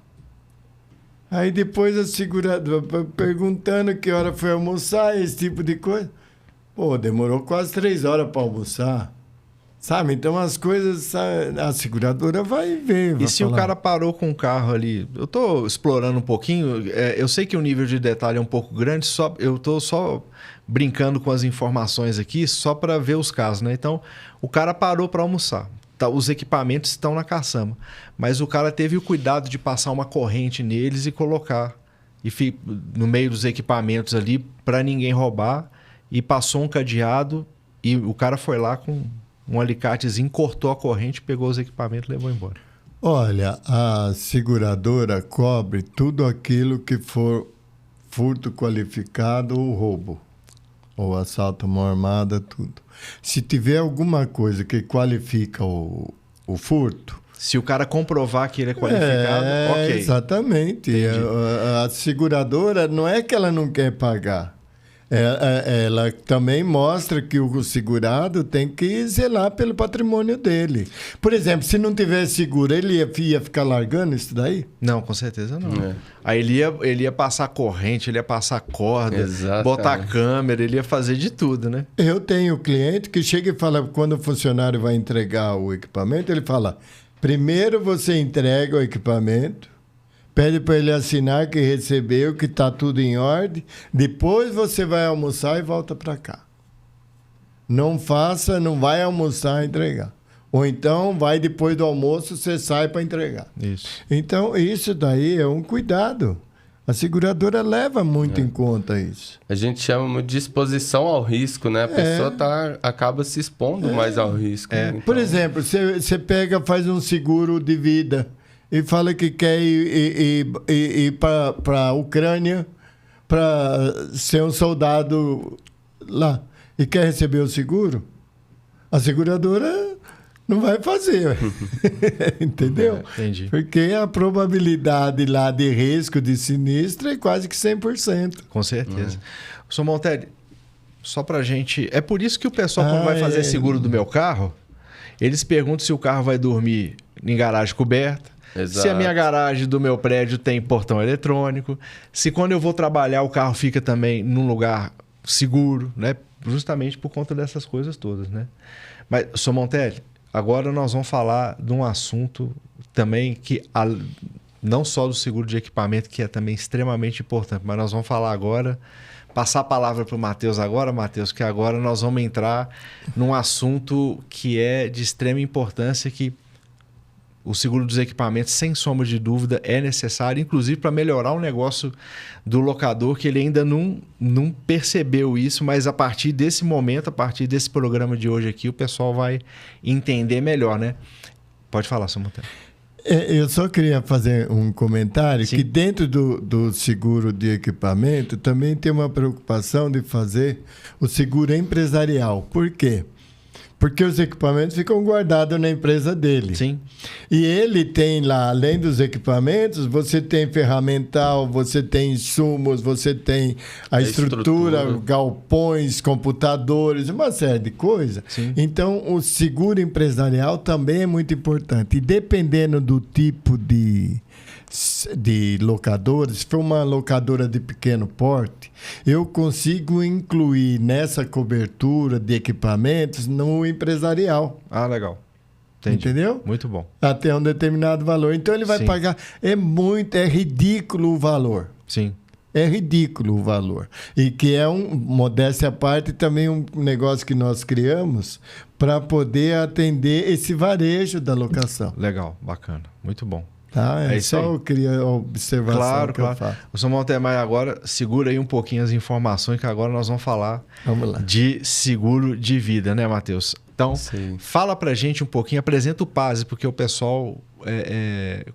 Aí depois a seguradora perguntando que hora foi almoçar, esse tipo de coisa. Pô, demorou quase 3 horas para almoçar. Sabe? Então as coisas, a seguradora vai ver. E se o cara parou com o carro ali? Eu estou explorando um pouquinho, eu sei que o nível de detalhe é um pouco grande, eu estou só brincando com as informações aqui, só para ver os casos, né? Então, o cara parou para almoçar. Os equipamentos estão na caçamba, mas o cara teve o cuidado de passar uma corrente neles e colocar no meio dos equipamentos ali para ninguém roubar, e passou um cadeado e o cara foi lá com um alicatezinho, cortou a corrente, pegou os equipamentos e levou embora. Olha, a seguradora cobre tudo aquilo que for furto qualificado ou roubo, ou assalto à mão armada, tudo. Se tiver alguma coisa que qualifica o furto... Se o cara comprovar que ele é qualificado, ok. Exatamente. A seguradora não é que ela não quer pagar. Ela também mostra que o segurado tem que zelar pelo patrimônio dele. Por exemplo, se não tivesse seguro, ele ia ficar largando isso daí? Não, com certeza não. Aí ele ia passar corrente, ele ia passar corda, botar câmera, ele ia fazer de tudo, né? Eu tenho cliente que chega e fala, quando o funcionário vai entregar o equipamento, ele fala, primeiro você entrega o equipamento, pede para ele assinar que recebeu, que está tudo em ordem. Depois você vai almoçar e volta para cá. Não vai almoçar e entregar. Ou então, vai depois do almoço, você sai para entregar. Isso. Então, isso daí é um cuidado. A seguradora leva muito em conta isso. A gente chama muito de exposição ao risco, né? A pessoa acaba se expondo mais ao risco. Então... Por exemplo, você faz um seguro de vida e fala que quer ir para a Ucrânia para ser um soldado lá e quer receber o seguro, a seguradora não vai fazer. Entendeu? Entendi. Porque a probabilidade lá de risco de sinistro é quase que 100%. Com certeza. Sr. Montelli, só pra gente... É por isso que o pessoal, quando vai fazer seguro do meu carro, eles perguntam se o carro vai dormir em garagem coberta, Exato. Se a minha garagem do meu prédio tem portão eletrônico, se quando eu vou trabalhar o carro fica também num lugar seguro, né? Justamente por conta dessas coisas todas, né? Mas, Sr. Montelli, agora nós vamos falar de um assunto também que, não só do seguro de equipamento, que é também extremamente importante, mas nós vamos falar agora, passar a palavra para o Matheus agora, Matheus, que agora nós vamos entrar num assunto que é de extrema importância, que o seguro dos equipamentos, sem sombra de dúvida, é necessário, inclusive para melhorar o negócio do locador, que ele ainda não percebeu isso, mas a partir desse momento, a partir desse programa de hoje aqui, o pessoal vai entender melhor, né? Pode falar, Sr. Montelli. Eu só queria fazer um comentário. Sim. Que dentro do seguro de equipamento também tem uma preocupação de fazer o seguro empresarial. Por quê? Porque os equipamentos ficam guardados na empresa dele. Sim. E ele tem lá, além dos equipamentos, você tem ferramental, você tem insumos, você tem a estrutura, galpões, computadores, uma série de coisas. Sim. Então, o seguro empresarial também é muito importante. E dependendo do tipo de locadores, se for uma locadora de pequeno porte, eu consigo incluir nessa cobertura de equipamentos no empresarial. Ah, legal. Entendi. Entendeu? Muito bom. Até um determinado valor. Então ele vai pagar. É ridículo o valor. Sim. É ridículo o valor. E que é modéstia à parte, também um negócio que nós criamos para poder atender esse varejo da locação. Legal, bacana. Muito bom. Tá? É isso só aí. eu queria observação Claro, que claro. eu faço. O Sr. Montelli, mas agora segura aí um pouquinho as informações, que agora nós vamos falar Vamos lá. de seguro de vida, né, Matheus? Então, Sim. fala pra gente um pouquinho, apresenta o PASE, porque o pessoal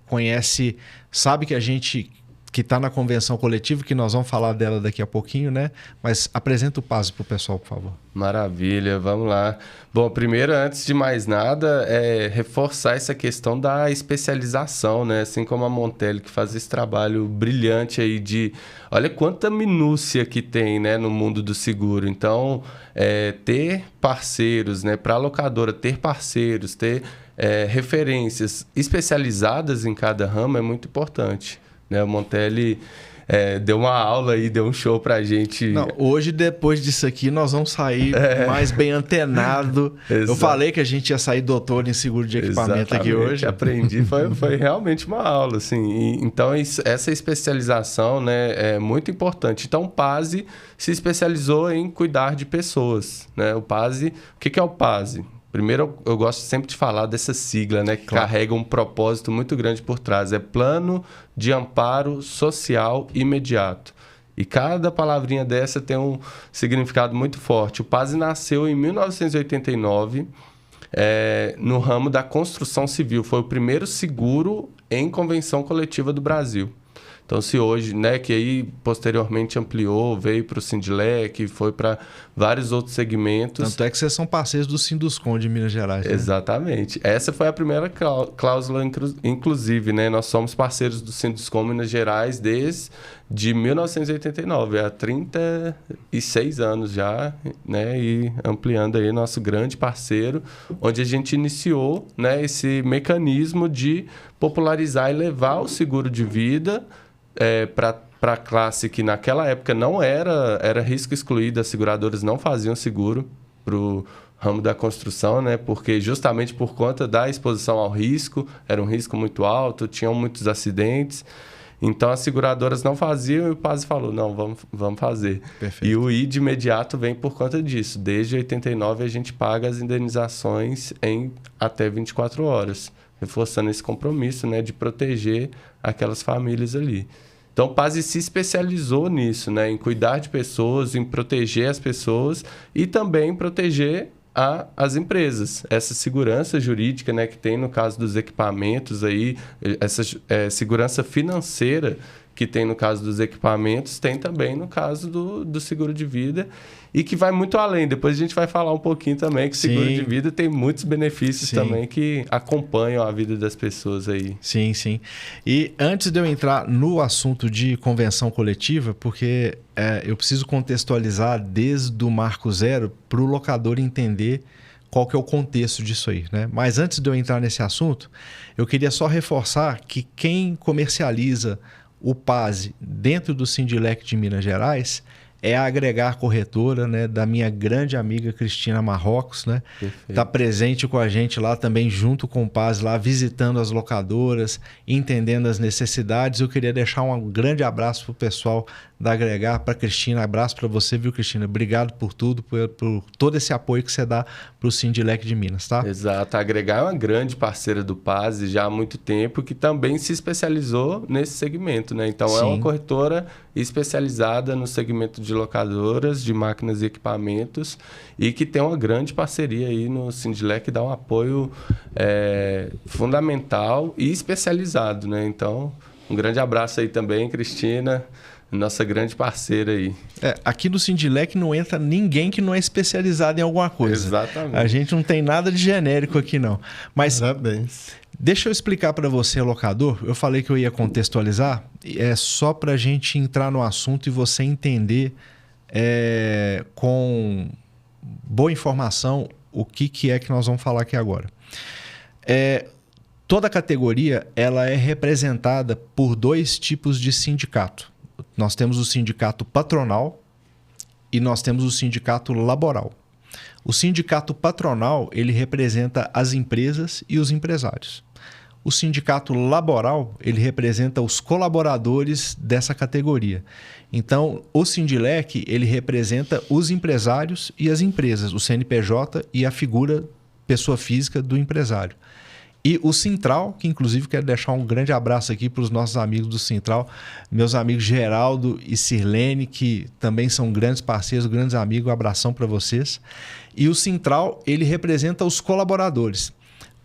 conhece, sabe que a gente que está na convenção coletiva, que nós vamos falar dela daqui a pouquinho, né? Mas apresenta o PASE pro pessoal, por favor. Maravilha, vamos lá. Bom, primeiro, antes de mais nada, reforçar essa questão da especialização, né? Assim como a Montelli, que faz esse trabalho brilhante aí de... Olha quanta minúcia que tem, né, no mundo do seguro. Então, ter parceiros, né? Para a locadora, ter parceiros, ter referências especializadas em cada ramo é muito importante. O Montelli deu uma aula aí, deu um show pra gente. Não, hoje, depois disso aqui, nós vamos sair mais bem antenado. Eu falei que a gente ia sair doutor em seguro de equipamento aqui hoje. Aprendi, foi realmente uma aula, assim. Então, essa especialização, né, é muito importante. Então, o PASE se especializou em cuidar de pessoas, né? O PASE, o que é o PASE? Primeiro, eu gosto sempre de falar dessa sigla, né, que carrega um propósito muito grande por trás. É Plano de Amparo Social Imediato. E cada palavrinha dessa tem um significado muito forte. O PASE nasceu em 1989, no ramo da construção civil. Foi o primeiro seguro em convenção coletiva do Brasil. Então, se hoje, né, que aí posteriormente ampliou, veio para o Sindlec, foi para vários outros segmentos. Tanto é que vocês são parceiros do Sinduscom de Minas Gerais. Né? Exatamente. Essa foi a primeira cláusula, inclusive, né? Nós somos parceiros do Sinduscom Minas Gerais desde de 1989, há 36 anos já, né? E ampliando aí nosso grande parceiro, onde a gente iniciou, né, esse mecanismo de popularizar e levar o seguro de vida para a classe que naquela época não era risco excluído, as seguradoras não faziam seguro para o ramo da construção, né? Porque justamente por conta da exposição ao risco, era um risco muito alto, tinham muitos acidentes. Então, as seguradoras não faziam e o PASE falou, não, vamos fazer. Perfeito. E o I de imediato vem por conta disso. Desde 89, a gente paga as indenizações em até 24 horas, reforçando esse compromisso, né, de proteger aquelas famílias ali. Então, o PASE se especializou nisso, né, em cuidar de pessoas, em proteger as pessoas e também proteger as empresas. Essa segurança jurídica, né, que tem no caso dos equipamentos, aí, essa segurança financeira que tem no caso dos equipamentos, tem também no caso do seguro de vida e que vai muito além. Depois a gente vai falar um pouquinho também que o seguro de vida tem muitos benefícios também que acompanham a vida das pessoas aí. Sim, sim. E antes de eu entrar no assunto de convenção coletiva, porque eu preciso contextualizar desde o marco zero para o locador entender qual que é o contexto disso aí, né? Mas antes de eu entrar nesse assunto, eu queria só reforçar que quem comercializa o PASE dentro do Sindilec de Minas Gerais é a Agregar Corretora, né, da minha grande amiga Cristina Marrocos, né? Está presente com a gente lá também, junto com o PASE, lá visitando as locadoras, entendendo as necessidades. Eu queria deixar um grande abraço para o pessoal da Agregar, para a Cristina. Abraço para você, viu, Cristina? Obrigado por tudo, por todo esse apoio que você dá para o Sindilec de Minas, tá? Exato. A Agregar é uma grande parceira do PASE já há muito tempo, que também se especializou nesse segmento, né? Então, é uma corretora especializada no segmento de locadoras, de máquinas e equipamentos e que tem uma grande parceria aí no Sindilec, que dá um apoio fundamental e especializado, né? Então, um grande abraço aí também, Cristina, nossa grande parceira aí. Aqui no Sindilec não entra ninguém que não é especializado em alguma coisa. Exatamente. A gente não tem nada de genérico aqui, não. Mas parabéns. Deixa eu explicar para você, locador. Eu falei que eu ia contextualizar. É só para a gente entrar no assunto e você entender com boa informação o que é que nós vamos falar aqui agora. Toda categoria ela é representada por dois tipos de sindicato. Nós temos o sindicato patronal e nós temos o sindicato laboral. O sindicato patronal ele representa as empresas e os empresários. O sindicato laboral ele representa os colaboradores dessa categoria. Então, o Sindilec ele representa os empresários e as empresas, o CNPJ e a figura pessoa física do empresário. E o Sintral, que inclusive quero deixar um grande abraço aqui para os nossos amigos do Sintral, meus amigos Geraldo e Sirlene, que também são grandes parceiros, grandes amigos, um abração para vocês. E o Sintral, ele representa os colaboradores.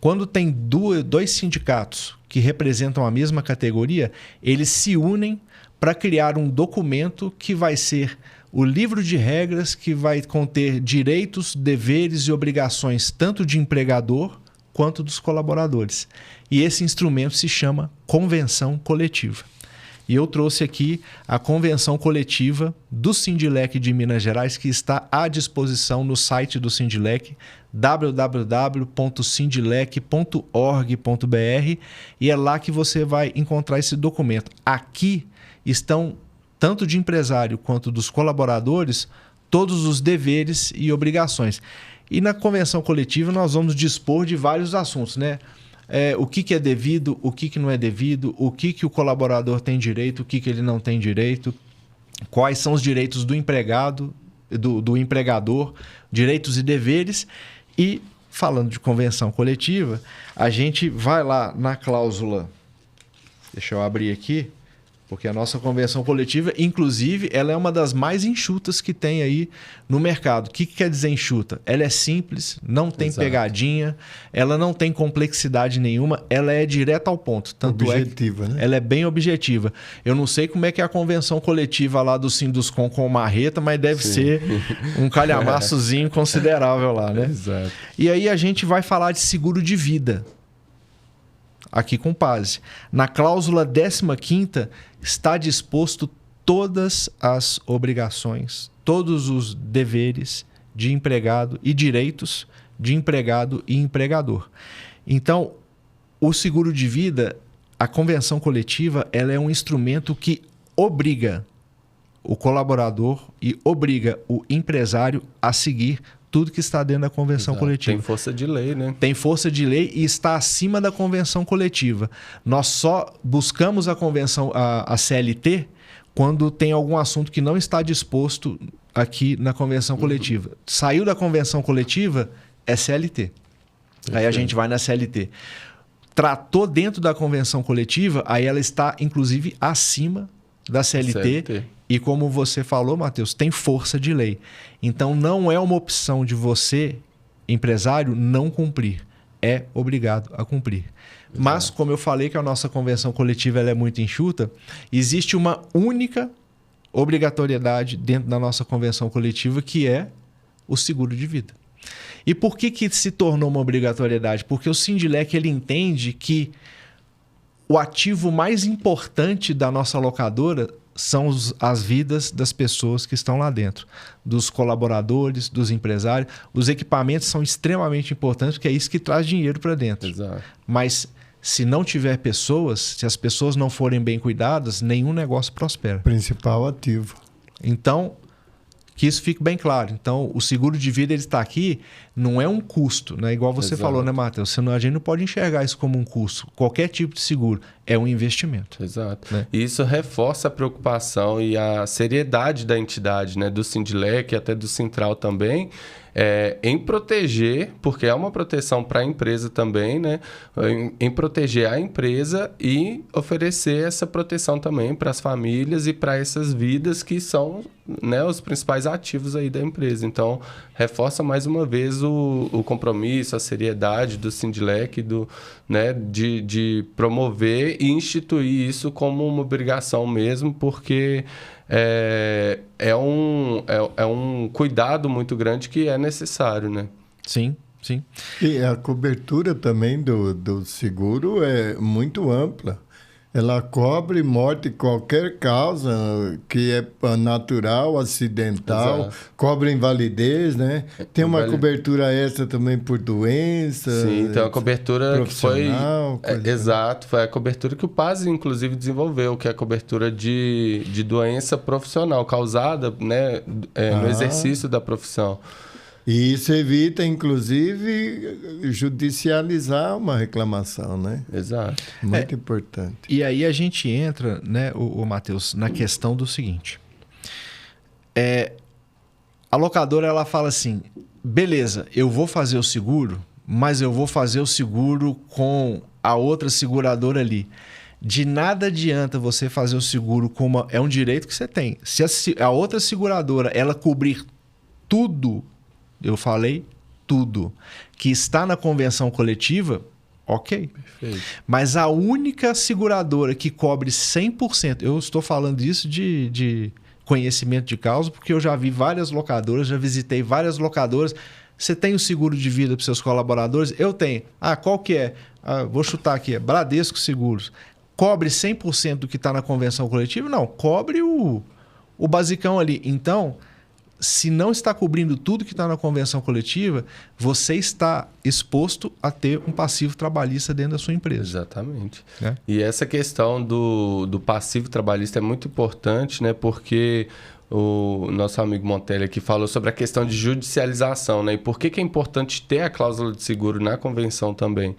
Quando tem dois sindicatos que representam a mesma categoria, eles se unem para criar um documento que vai ser o livro de regras que vai conter direitos, deveres e obrigações tanto de empregador quanto dos colaboradores. E esse instrumento se chama convenção coletiva. E eu trouxe aqui a convenção coletiva do Sindilec de Minas Gerais, que está à disposição no site do Sindilec, www.sindilec.org.br, e é lá que você vai encontrar esse documento. Aqui estão, tanto de empresário quanto dos colaboradores, todos os deveres e obrigações. E na convenção coletiva nós vamos dispor de vários assuntos, né? O que é devido, o que não é devido, o que o colaborador tem direito, o que ele não tem direito, quais são os direitos do empregado, do empregador, direitos e deveres. E falando de convenção coletiva, a gente vai lá na cláusula, deixa eu abrir aqui, porque a nossa convenção coletiva, inclusive, ela é uma das mais enxutas que tem aí no mercado. O que quer dizer enxuta? Ela é simples, não tem pegadinha, ela não tem complexidade nenhuma, ela é direta ao ponto. Tanto objetiva, né? Ela é bem objetiva. Eu não sei como é que é a convenção coletiva lá do Sinduscom com o Marreta, mas deve ser um calhamaçozinho considerável lá, né? Exato. E aí a gente vai falar de seguro de vida. Aqui com PASE. Na cláusula 15ª está disposto todas as obrigações, todos os deveres de empregado e direitos de empregado e empregador. Então, o seguro de vida, a convenção coletiva, ela é um instrumento que obriga o colaborador e obriga o empresário a seguir tudo que está dentro da convenção coletiva. Tem força de lei, né? Tem força de lei e está acima da convenção coletiva. Nós só buscamos a convenção, a CLT, quando tem algum assunto que não está disposto aqui na convenção coletiva. Saiu da convenção coletiva, é CLT. Aí a gente vai na CLT. Tratou dentro da convenção coletiva, aí ela está, inclusive, acima da CLT. E como você falou, Matheus, tem força de lei. Então, não é uma opção de você, empresário, não cumprir. É obrigado a cumprir. Exato. Mas, como eu falei que a nossa convenção coletiva ela é muito enxuta, existe uma única obrigatoriedade dentro da nossa convenção coletiva, que é o seguro de vida. E por que se tornou uma obrigatoriedade? Porque o Sindilec ele entende que o ativo mais importante da nossa locadora são as vidas das pessoas que estão lá dentro, dos colaboradores, dos empresários. Os equipamentos são extremamente importantes, porque é isso que traz dinheiro para dentro. Exato. Mas se não tiver pessoas, se as pessoas não forem bem cuidadas, nenhum negócio prospera. Principal ativo. Então, que isso fique bem claro. Então, o seguro de vida ele está aqui, não é um custo, né? Igual você Exato. falou, né, Matheus? A gente não pode enxergar isso como um custo. Qualquer tipo de seguro é um investimento. Exato. Né? E isso reforça a preocupação e a seriedade da entidade, né? Do Sindilec e até do Sintral também, em proteger, porque é uma proteção para a empresa também, né? Em proteger a empresa e oferecer essa proteção também para as famílias e para essas vidas que são, né, os principais ativos aí da empresa. Então, reforça mais uma vez o compromisso, a seriedade do Sindilec, né, de promover e instituir isso como uma obrigação mesmo, porque é um cuidado muito grande que é necessário, né? Sim, sim. E a cobertura também do seguro é muito ampla. Ela cobre morte qualquer causa que é natural, acidental, Exato. cobre invalidez, né? Tem uma cobertura extra também por doença. Sim, tem uma cobertura que foi... Exato, foi a cobertura que o PAS, inclusive, desenvolveu, que é a cobertura de doença profissional causada, né, no exercício da profissão. E isso evita, inclusive, judicializar uma reclamação, né? Exato. Muito importante. E aí a gente entra, né, o Matheus, na questão do seguinte. A locadora ela fala assim, beleza, eu vou fazer o seguro, mas eu vou fazer o seguro com a outra seguradora ali. De nada adianta você fazer o seguro com é um direito que você tem. Se a outra seguradora ela cobrir tudo, eu falei tudo, que está na convenção coletiva, ok. Perfeito. Mas a única seguradora que cobre 100%, eu estou falando isso de conhecimento de causa, porque eu já vi várias locadoras, já visitei várias locadoras. Você tem o seguro de vida para os seus colaboradores? Eu tenho. Qual que é? Vou chutar aqui, é Bradesco Seguros. Cobre 100% do que está na convenção coletiva? Não, cobre o basicão ali. Então, se não está cobrindo tudo que está na convenção coletiva, você está exposto a ter um passivo trabalhista dentro da sua empresa. Exatamente. E essa questão do passivo trabalhista é muito importante, né? Porque o nosso amigo Montelli aqui falou sobre a questão de judicialização, né? E por que é importante ter a cláusula de seguro na convenção também?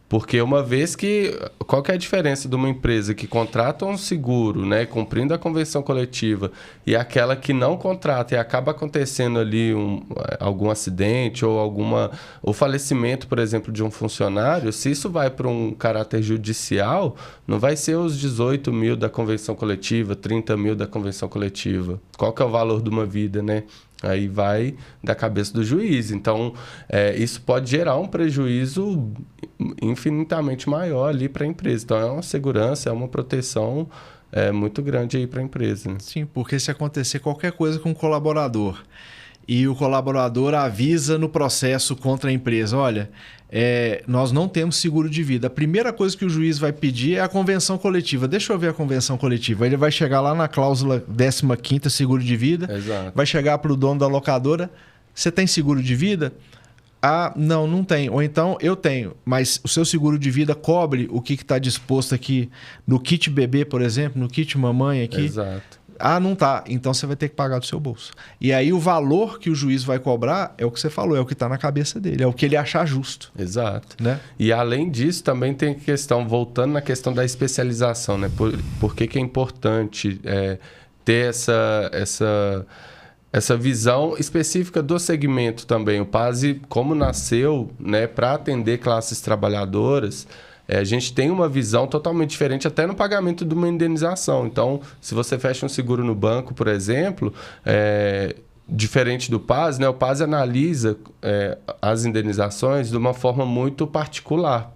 Porque uma vez que... Qual que é a diferença de uma empresa que contrata um seguro, né, cumprindo a convenção coletiva, e aquela que não contrata e acaba acontecendo ali algum acidente ou falecimento, por exemplo, de um funcionário, se isso vai para um caráter judicial, não vai ser os 18 mil da convenção coletiva, 30 mil da convenção coletiva. Qual que é o valor de uma vida, né? Aí vai da cabeça do juiz. Então, isso pode gerar um prejuízo infinitamente maior ali para a empresa. Então, é uma segurança, é uma proteção muito grande aí para a empresa. Né? Sim, porque se acontecer qualquer coisa com um colaborador e o colaborador avisa no processo contra a empresa, olha, nós não temos seguro de vida. A primeira coisa que o juiz vai pedir é a convenção coletiva. Deixa eu ver a convenção coletiva. Ele vai chegar lá na cláusula 15ª, seguro de vida. Exato. Vai chegar para o dono da locadora. Você tem seguro de vida? Ah, não tem. Ou então, eu tenho. Mas o seu seguro de vida cobre o que está disposto aqui no kit bebê, por exemplo, no kit mamãe aqui? Exato. Ah, não tá. Então você vai ter que pagar do seu bolso. E aí o valor que o juiz vai cobrar é o que você falou, é o que está na cabeça dele, é o que ele achar justo. Exato. Né? E além disso, também tem questão, voltando na questão da especialização, né? Por que é importante ter essa visão específica do segmento também. O PASE, como nasceu, né, para atender classes trabalhadoras, a gente tem uma visão totalmente diferente até no pagamento de uma indenização. Então, se você fecha um seguro no banco, por exemplo, diferente do PASE, né, o PASE analisa as indenizações de uma forma muito particular.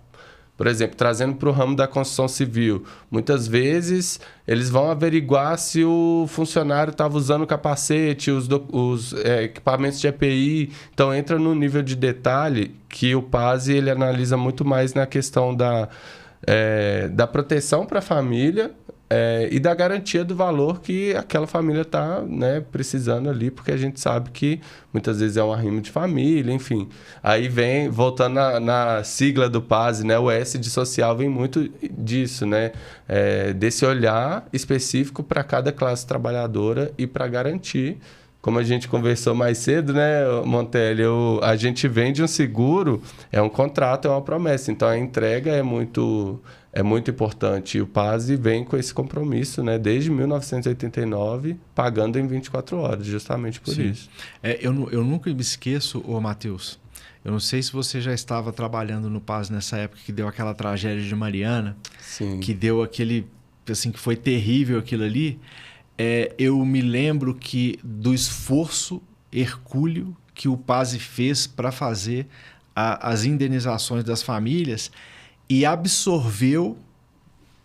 Por exemplo, trazendo para o ramo da construção civil, muitas vezes eles vão averiguar se o funcionário estava usando o capacete, os equipamentos de EPI. Então, entra no nível de detalhe que o PASE ele analisa muito mais na questão da proteção para a família e da garantia do valor que aquela família está, né, precisando ali, porque a gente sabe que muitas vezes é um arrimo de família, enfim. Aí vem, voltando na sigla do PASE, né, o S de social vem muito disso, né, desse olhar específico para cada classe trabalhadora e para garantir, como a gente conversou mais cedo, né, Montelli, a gente vende um seguro, é um contrato, é uma promessa, então a entrega é muito importante. E o PASE vem com esse compromisso, né, desde 1989, pagando em 24 horas, justamente por isso. Eu nunca me esqueço, Matheus, eu não sei se você já estava trabalhando no PASE nessa época que deu aquela tragédia de Mariana, Sim. que deu aquele, assim, que foi terrível aquilo ali. Eu me lembro do esforço hercúleo que o PASE fez para fazer as indenizações das famílias e absorveu.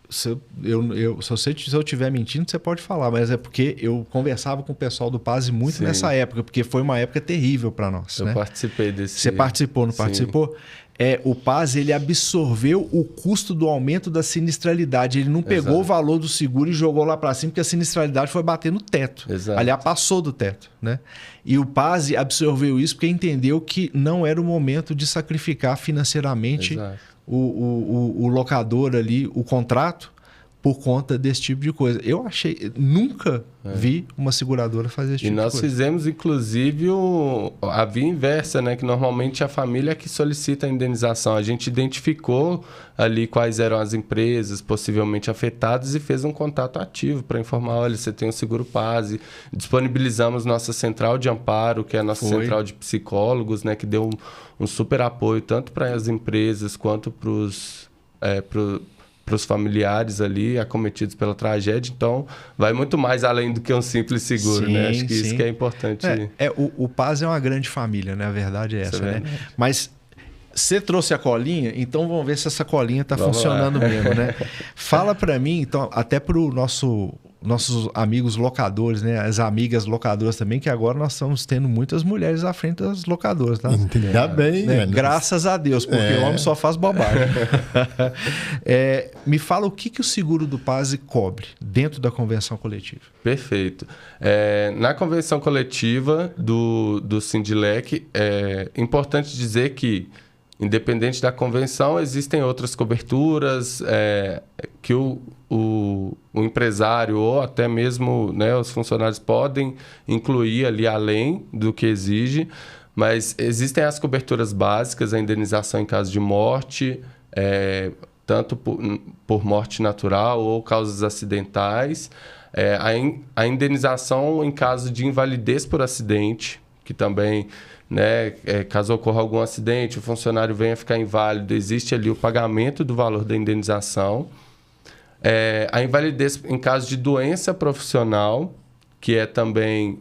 Se eu estiver mentindo, você pode falar, mas é porque eu conversava com o pessoal do PASE muito Sim. nessa época, porque foi uma época terrível para nós. Eu né? participei desse... Você participou, não Sim. participou? O PASE ele absorveu o custo do aumento da sinistralidade. Ele não pegou o valor do seguro e jogou lá para cima, porque a sinistralidade foi bater no teto. Exato. Aliás, passou do teto. Né? E o PASE absorveu isso porque entendeu que não era o momento de sacrificar financeiramente o locador ali, o contrato, por conta desse tipo de coisa. Eu nunca vi uma seguradora fazer esse tipo de coisa. E nós fizemos, inclusive, a via inversa, né? Que normalmente a família é que solicita a indenização. A gente identificou ali quais eram as empresas possivelmente afetadas e fez um contato ativo para informar, olha, você tem um seguro PASE. Disponibilizamos nossa central de amparo, que é a nossa central de psicólogos, né? Que deu um super apoio tanto para as empresas quanto para os familiares ali acometidos pela tragédia. Então, vai muito mais além do que um simples seguro, né? Acho que isso que é importante. O PASE é uma grande família, né? A verdade é essa, né? Mas você trouxe a colinha, então vamos ver se essa colinha está funcionando mesmo, né? Fala para mim, então, até para o nossos amigos locadores, né? As amigas locadoras também, que agora nós estamos tendo muitas mulheres à frente das locadoras, tá? Ainda bem, né? Graças a Deus, porque o homem só faz bobagem. Me fala o que o seguro do PASE cobre dentro da convenção coletiva. Perfeito. Na convenção coletiva do Sindilec, é importante dizer que, independente da convenção, existem outras coberturas que o empresário ou até mesmo, né, os funcionários podem incluir ali além do que exige, mas existem as coberturas básicas, a indenização em caso de morte, tanto por morte natural ou causas acidentais, a indenização em caso de invalidez por acidente, que também... né, caso ocorra algum acidente, o funcionário venha ficar inválido, existe ali o pagamento do valor da indenização. A invalidez em caso de doença profissional, que é também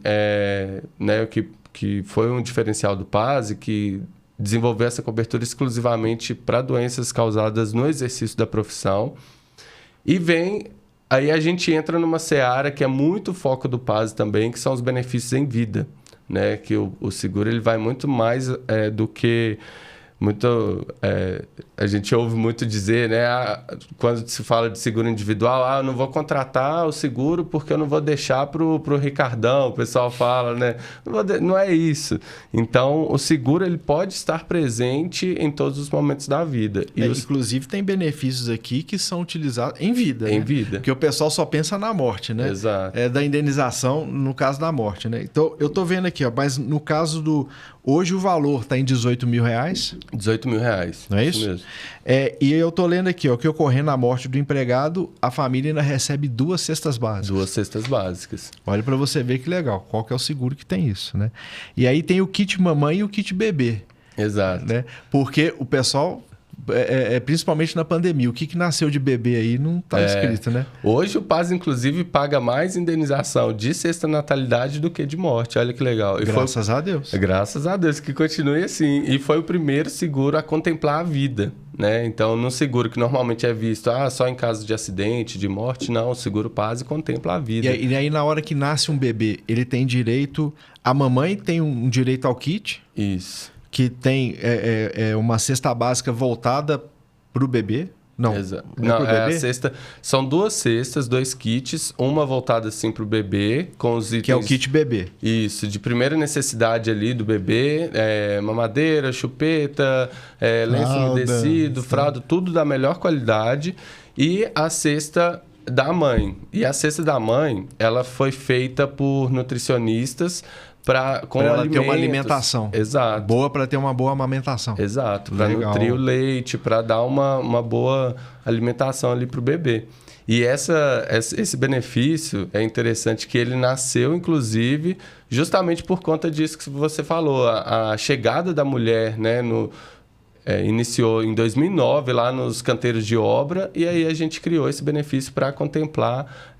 né, que foi um diferencial do PASE, que desenvolveu essa cobertura exclusivamente para doenças causadas no exercício da profissão. E aí a gente entra numa seara que é muito foco do PASE também, que são os benefícios em vida. né? Que o seguro ele vai muito mais do que... a gente ouve muito dizer, né? Quando se fala de seguro individual, eu não vou contratar o seguro porque eu não vou deixar pro Ricardão, o pessoal fala, né? Não é isso. Então, o seguro ele pode estar presente em todos os momentos da vida. Inclusive, tem benefícios aqui que são utilizados em vida. Em né? vida. Porque o pessoal só pensa na morte, né? Exato. Da indenização no caso da morte, né? Então, eu tô vendo aqui, ó, mas no caso do... Hoje o valor está em R$18 mil. R$18 mil. Não é isso? Mesmo. E eu tô lendo aqui, ó, que ocorrendo a morte do empregado, a família ainda recebe 2 cestas básicas. 2 cestas básicas. Olha para você ver que legal. Qual que é o seguro que tem isso, né? E aí tem o kit mamãe e o kit bebê. Exato. Né? Porque o pessoal... principalmente na pandemia. O que nasceu de bebê aí não está escrito, né? Hoje o PAS, inclusive, paga mais indenização de sexta natalidade do que de morte. Olha que legal. Graças a Deus. Graças a Deus, que continue assim. E foi o primeiro seguro a contemplar a vida, né? Então, no seguro que normalmente é visto só em caso de acidente, de morte, não. O seguro PAS contempla a vida. E aí, na hora que nasce um bebê, ele tem direito... A mamãe tem um direito ao kit? Isso. Que tem uma cesta básica voltada para o bebê? Não, não é a cesta. São 2 cestas, 2 kits, uma voltada assim para o bebê, com os itens... Que é o kit bebê. Isso, de primeira necessidade ali do bebê, mamadeira, chupeta, lenço umedecido, fralda, tudo da melhor qualidade. E a cesta da mãe. E a cesta da mãe, ela foi feita por nutricionistas... Para ela ter uma alimentação. Exato. Boa para ter uma boa amamentação. Exato. Para nutrir o leite, para dar uma boa alimentação ali para o bebê. E esse benefício é interessante que ele nasceu, inclusive, justamente por conta disso que você falou. A chegada da mulher, né, iniciou em 2009 lá nos canteiros de obra e aí a gente criou esse benefício para contemplar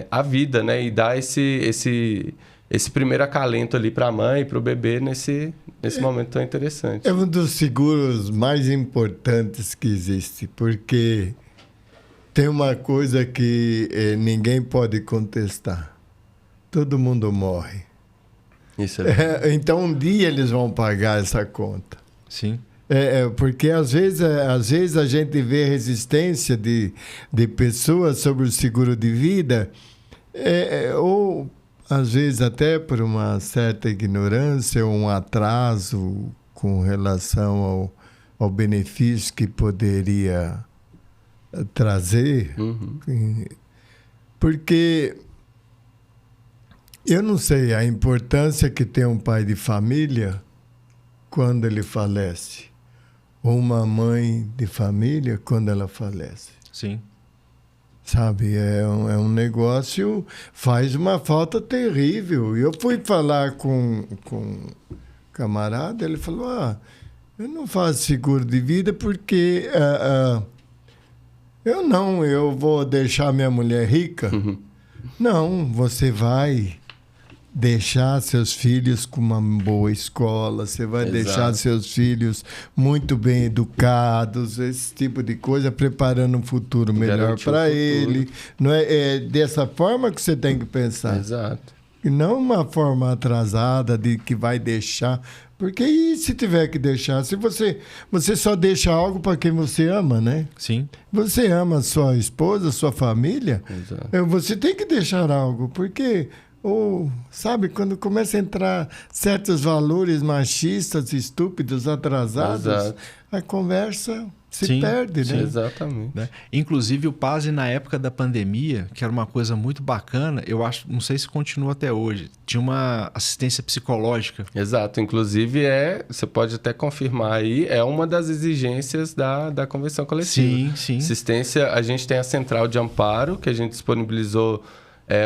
a vida, né, e dar esse primeiro acalento ali para a mãe e para o bebê nesse momento tão interessante. É um dos seguros mais importantes que existe, porque tem uma coisa que ninguém pode contestar. Todo mundo morre. Isso é verdade. Então, um dia eles vão pagar essa conta. Sim. Porque às vezes a gente vê resistência de pessoas sobre o seguro de vida, ou às vezes até por uma certa ignorância ou um atraso com relação ao benefício que poderia trazer. Uhum. Porque eu não sei a importância que tem um pai de família quando ele falece, ou uma mãe de família quando ela falece. Sim. Sabe, é um negócio, faz uma falta terrível. Eu fui falar com um camarada, ele falou, eu não faço seguro de vida porque eu vou deixar minha mulher rica. Uhum. Não, você vai deixar seus filhos com uma boa escola, você vai Exato. deixar seus filhos muito bem educados, esse tipo de coisa, preparando um futuro melhor para ele. Não é dessa forma que você tem que pensar. Exato. E não uma forma atrasada de que vai deixar. Porque e se tiver que deixar? Se você só deixa algo para quem você ama, né? Sim. Você ama sua esposa, sua família, Exato. Você tem que deixar algo, porque... sabe, quando começa a entrar certos valores machistas, estúpidos, atrasados, Exato. a conversa se Sim, perde, Sim, né? exatamente. Né? Inclusive o PAS na época da pandemia, que era uma coisa muito bacana, eu acho, não sei se continua até hoje, tinha uma assistência psicológica. Exato, inclusive você pode até confirmar aí, é uma das exigências da convenção coletiva. Sim, sim. Assistência, a gente tem a central de amparo, que a gente disponibilizou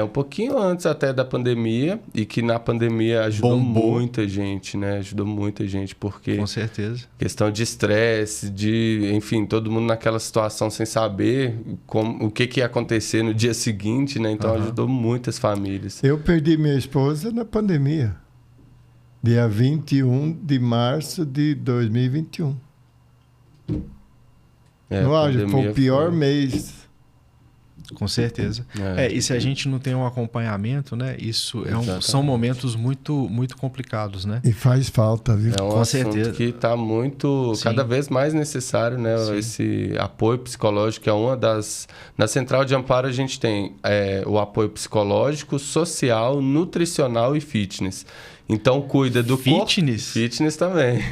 um pouquinho antes até da pandemia, e que na pandemia ajudou muita gente, né? Ajudou muita gente, porque... Com certeza. Questão de estresse, enfim, todo mundo naquela situação sem saber o que ia acontecer no dia seguinte, né? Então ajudou muitas famílias. Eu perdi minha esposa na pandemia, dia 21 de março de 2021. No auge, foi o pior mês Com certeza. E se a gente não tem um acompanhamento, né? Isso são momentos muito, muito complicados, né? E faz falta, viu? É um Com assunto certeza. que está cada vez mais necessário, né? Sim. Esse apoio psicológico, que é uma das... Na Central de Amparo a gente tem o apoio psicológico, social, nutricional e fitness. Então, cuida do corpo... Fitness também.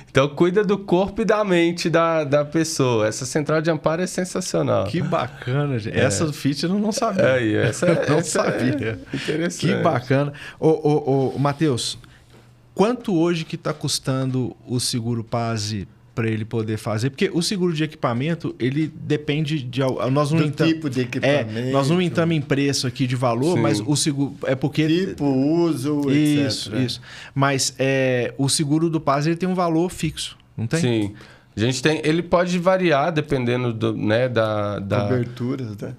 Então, cuida do corpo e da mente da pessoa. Essa Central de Amparo é sensacional. Que bacana, gente. Essa do fitness eu não sabia. Não sabia. Interessante. Que bacana. Ô, Matheus, quanto hoje que está custando o seguro PASE para ele poder fazer? Porque o seguro de equipamento, ele depende de... Nós não tipo de equipamento. Nós não entramos em preço aqui de valor, Sim. mas o seguro... É porque... Tipo, uso, etc. Isso. Mas o seguro do PASE, ele tem um valor fixo, não tem? Sim. A gente tem... Ele pode variar dependendo da coberturas, né?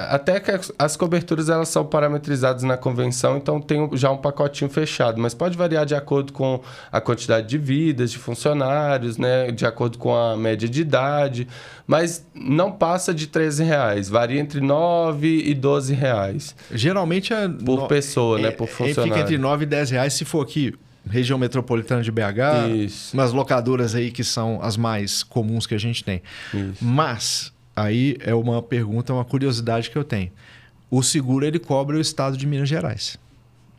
Até que as coberturas elas são parametrizadas na convenção, então tem já um pacotinho fechado. Mas pode variar de acordo com a quantidade de vidas, de funcionários, né? De acordo com a média de idade. Mas não passa de R$13. Varia entre R$9 e R$12. Geralmente por pessoa, né? Por funcionário. Fica entre R$9 e R$10 se for aqui... Região metropolitana de BH, Isso. umas locadoras aí que são as mais comuns que a gente tem. Isso. Mas, aí é uma pergunta, uma curiosidade que eu tenho. O seguro, ele cobre o estado de Minas Gerais,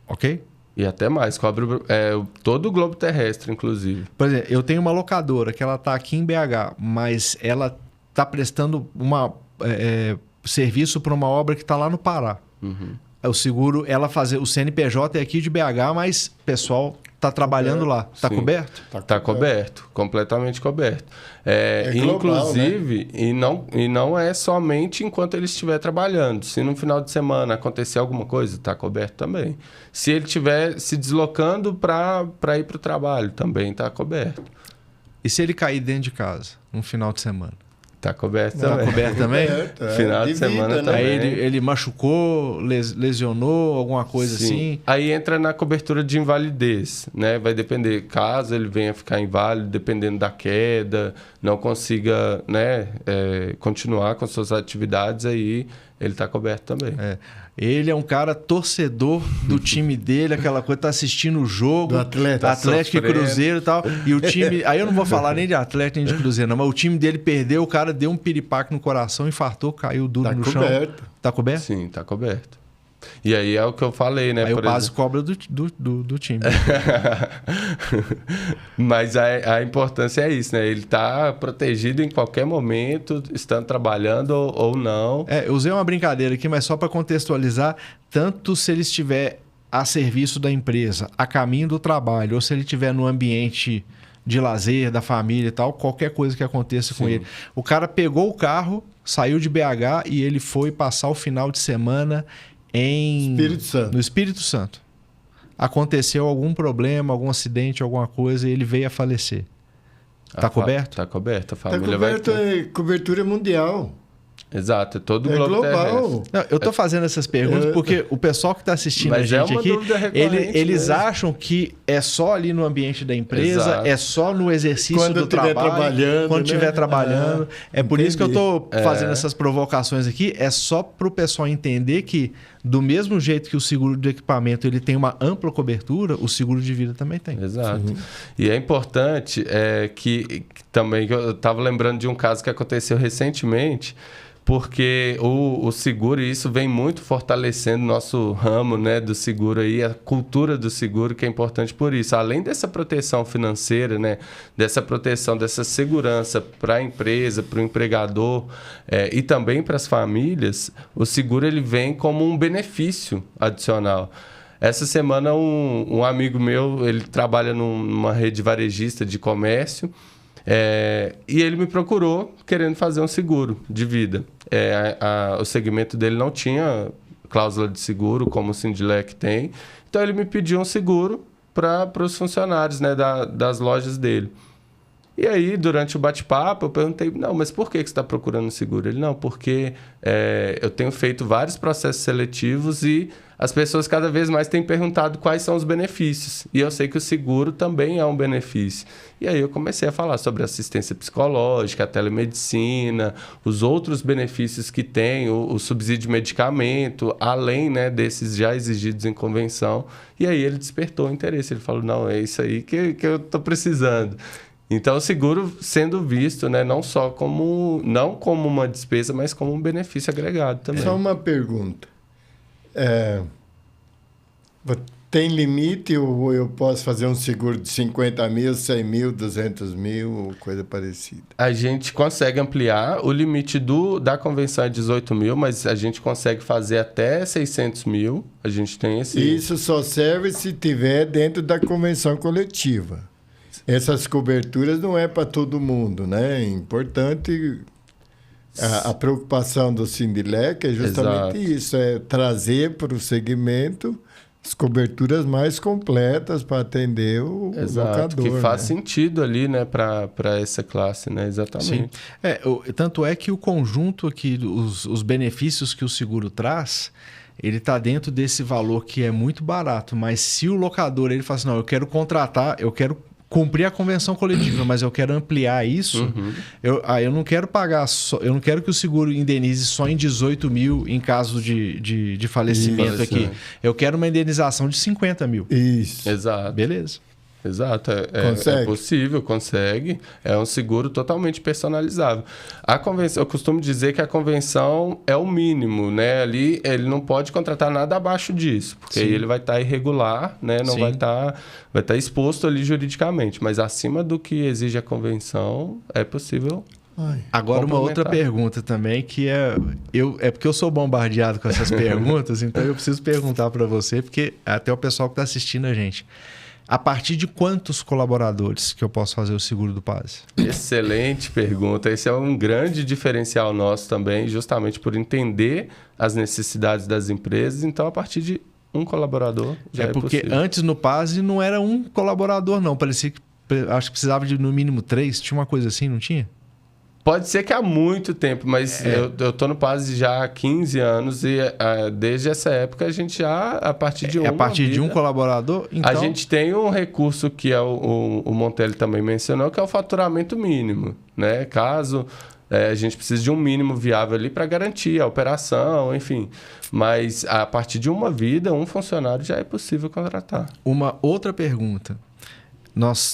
ok? E até mais, cobre todo o globo terrestre, inclusive. Por exemplo, eu tenho uma locadora que ela está aqui em BH, mas ela está prestando serviço para uma obra que está lá no Pará. Uhum. O seguro, o CNPJ é aqui de BH, mas o pessoal está trabalhando lá. Está coberto? Está coberto, completamente coberto. Global, inclusive, né? e não é somente enquanto ele estiver trabalhando. Se no final de semana acontecer alguma coisa, está coberto também. Se ele estiver se deslocando para ir para o trabalho, também está coberto. E se ele cair dentro de casa, no final de semana? Está coberto Tá também. coberto também? Final de semana vida, né? também. Aí ele machucou, lesionou, alguma coisa Sim. assim? Aí entra na cobertura de invalidez, né? Vai depender, caso ele venha ficar inválido, dependendo da queda, não consiga, né, continuar com suas atividades, aí ele está coberto também. Ele é um cara torcedor do time dele, aquela coisa, tá assistindo o jogo. Do Atlético. Atlético e Cruzeiro e tal. E o time... Aí eu não vou falar nem de Atlético nem de Cruzeiro, não, mas o time dele perdeu, o cara deu um piripaque no coração, infartou, caiu duro no chão. Tá coberto? Sim, está coberto. E aí é o que eu falei, né? Aí o PASE cobra do time. Mas a importância é isso, né? Ele está protegido em qualquer momento, estando trabalhando ou não. Eu usei uma brincadeira aqui, mas só para contextualizar, tanto se ele estiver a serviço da empresa, a caminho do trabalho, ou se ele estiver no ambiente de lazer, da família e tal, qualquer coisa que aconteça com ele. O cara pegou o carro, saiu de BH e ele foi passar o final de semana no Espírito Santo. Aconteceu algum problema, algum acidente, alguma coisa, e ele veio a falecer. Está coberto? Está coberto. A Está família coberto, vai... cobertura mundial. Exato, todo o globo terrestre. Não, eu estou fazendo essas perguntas porque o pessoal que está assistindo a gente aqui, eles acham que é só ali no ambiente da empresa, é só no exercício do trabalho, quando estiver trabalhando. É por isso que eu estou fazendo essas provocações aqui, é só para o pessoal entender que do mesmo jeito que o seguro de equipamento ele tem uma ampla cobertura, o seguro de vida também tem. Exato. Sim. E é importante que também, eu estava lembrando de um caso que aconteceu recentemente, porque o seguro, e isso vem muito fortalecendo o nosso ramo, né, do seguro aí, a cultura do seguro, que é importante por isso. Além dessa proteção financeira, né, dessa proteção, dessa segurança para a empresa, para o empregador e também para as famílias, o seguro ele vem como um benefício adicional. Essa semana um amigo meu, ele trabalha numa rede varejista de comércio, e ele me procurou querendo fazer um seguro de vida. O segmento dele não tinha cláusula de seguro, como o Sindilec tem. Então, ele me pediu um seguro para os funcionários, né, das lojas dele. E aí, durante o bate-papo, eu perguntei, não, mas por que você está procurando seguro? Ele, não, porque eu tenho feito vários processos seletivos e as pessoas cada vez mais têm perguntado quais são os benefícios. E eu sei que o seguro também é um benefício. E aí eu comecei a falar sobre assistência psicológica, a telemedicina, os outros benefícios que tem, o subsídio de medicamento, além, né, desses já exigidos em convenção. E aí ele despertou o interesse. Ele falou, não, é isso aí que eu estou precisando. Então, o seguro sendo visto, né, não como uma despesa, mas como um benefício agregado também. Só uma pergunta. Tem limite ou eu posso fazer um seguro de 50 mil, 100 mil, 200 mil ou coisa parecida? A gente consegue ampliar. O limite da convenção é 18 mil, mas a gente consegue fazer até 600 mil. A gente tem esse... Isso só serve se tiver dentro da convenção coletiva. Essas coberturas não é para todo mundo, né? É importante... A preocupação do Sindilec é justamente isso, é trazer para o segmento as coberturas mais completas para atender o locador. Que faz sentido ali, né, para essa classe, né? Exatamente. Sim. Tanto é que o conjunto aqui, os benefícios que o seguro traz, ele está dentro desse valor que é muito barato, mas se o locador ele fala assim, não, eu quero contratar, eu quero cumprir a convenção coletiva, mas eu quero ampliar isso. Eu não quero pagar eu não quero que o seguro indenize só em 18 mil em caso de falecimento aqui. Eu quero uma indenização de 50 mil. Isso. Exato. Beleza. Exato, é possível, consegue. É um seguro totalmente personalizável. A convenção, eu costumo dizer que a convenção é o mínimo, né? Ali ele não pode contratar nada abaixo disso, porque aí ele vai estar irregular, né? Não vai estar exposto ali juridicamente, mas acima do que exige a convenção, é possível. Agora uma outra pergunta também, que é porque eu sou bombardeado com essas perguntas, então eu preciso perguntar para você, porque até o pessoal que está assistindo a gente. A partir de quantos colaboradores que eu posso fazer o seguro do PAS? Excelente pergunta. Esse é um grande diferencial nosso também, justamente por entender as necessidades das empresas. Então, a partir de um colaborador já é porque possível. Antes no PAS não era um colaborador, não. Parecia que acho que precisava de no mínimo 3. Tinha uma coisa assim, não tinha? Pode ser que há muito tempo, mas eu estou no PAS já há 15 anos e desde essa época a gente já, a partir de de um colaborador? Então... A gente tem um recurso que o Montelli também mencionou, que é o faturamento mínimo, né? Caso a gente precise de um mínimo viável ali para garantir a operação, enfim. Mas a partir de uma vida, um funcionário já é possível contratar. Uma outra pergunta.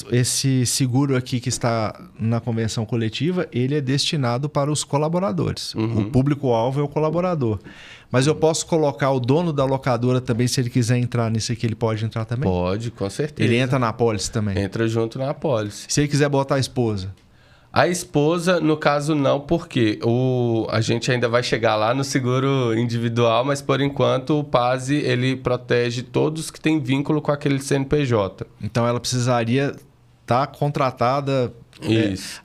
Esse seguro aqui que está na convenção coletiva, ele é destinado para os colaboradores. O público-alvo é o colaborador. Mas eu posso colocar o dono da locadora também, se ele quiser entrar nisso aqui, ele pode entrar também? Pode, com certeza. Ele entra na apólice também? Entra junto na apólice. Se ele quiser botar a esposa? A esposa, no caso, não, porque a gente ainda vai chegar lá no seguro individual, mas por enquanto o PASE ele protege todos que têm vínculo com aquele CNPJ. Então ela precisaria estar contratada. Isso.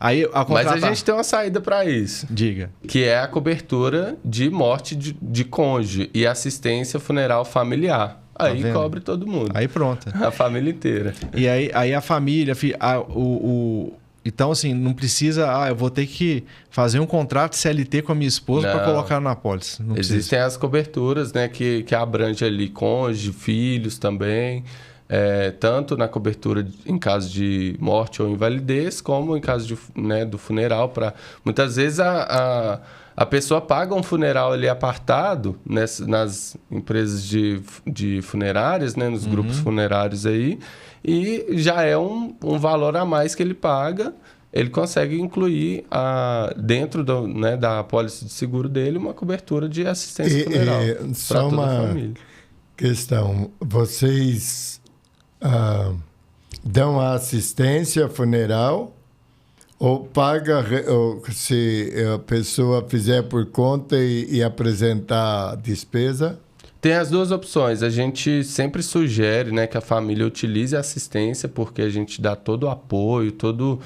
Mas a gente tem uma saída para isso. Diga. Que é a cobertura de morte de cônjuge e assistência funeral familiar. Aí cobre todo mundo. Aí pronto. A família inteira. E aí a família, então, assim, não precisa... eu vou ter que fazer um contrato CLT com a minha esposa para colocar na apólice. Existem as coberturas, né, que abrangem ali cônjuge, filhos também. Tanto na cobertura em caso de morte ou invalidez, como em caso do funeral. Muitas vezes a pessoa paga um funeral ali apartado nas empresas de funerárias, né, nos grupos funerários aí, e já é um valor a mais que ele paga. Ele consegue incluir dentro da apólice de seguro dele uma cobertura de assistência funeral para toda a família. Questão, vocês dão a assistência funeral ou paga se a pessoa fizer por conta e apresentar a despesa? Tem as duas opções. A gente sempre sugere, né, que a família utilize a assistência, porque a gente dá todo o apoio, toda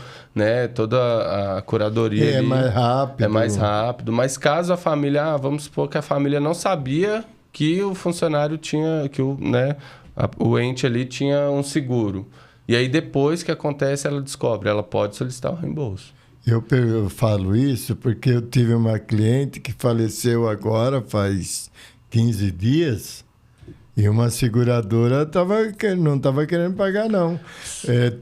a curadoria. É mais rápido. É mais rápido. Mas caso a família... vamos supor que a família não sabia que o funcionário tinha... que o ente ali tinha um seguro. E aí, depois que acontece, ela descobre, ela pode solicitar o reembolso. Eu falo isso porque eu tive uma cliente que faleceu agora, faz 15 dias, e uma seguradora não estava querendo pagar, não.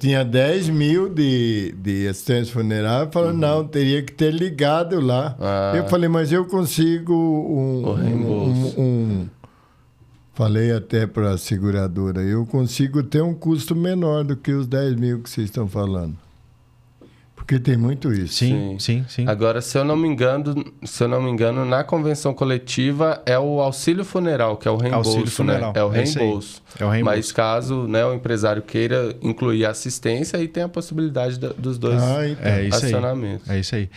Tinha 10 mil de assistência funerária, falou, não, teria que ter ligado lá. Eu falei, mas eu consigo o reembolso. Falei até para a seguradora, eu consigo ter um custo menor do que os 10 mil que vocês estão falando. Porque tem muito isso. Sim. Agora, se eu não me engano, na convenção coletiva é o auxílio funeral, que é o reembolso. Auxílio funeral. Né? É o reembolso. Mas caso, né, o empresário queira incluir a assistência, aí tem a possibilidade dos dois acionamentos. É isso aí.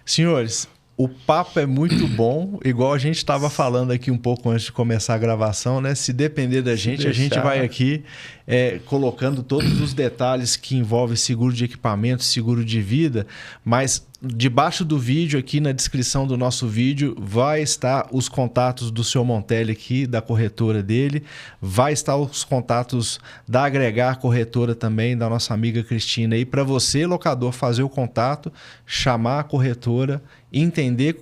Senhores, o papo é muito bom, igual a gente estava falando aqui um pouco antes de começar a gravação, né? Se depender da gente, a gente vai aqui colocando todos os detalhes que envolvem seguro de equipamento, seguro de vida, mas debaixo do vídeo, aqui na descrição do nosso vídeo, vai estar os contatos do seu Montelli aqui, da corretora dele, vai estar os contatos da Agregar Corretora também, da nossa amiga Cristina aí, para você, locador, fazer o contato, chamar a corretora, entender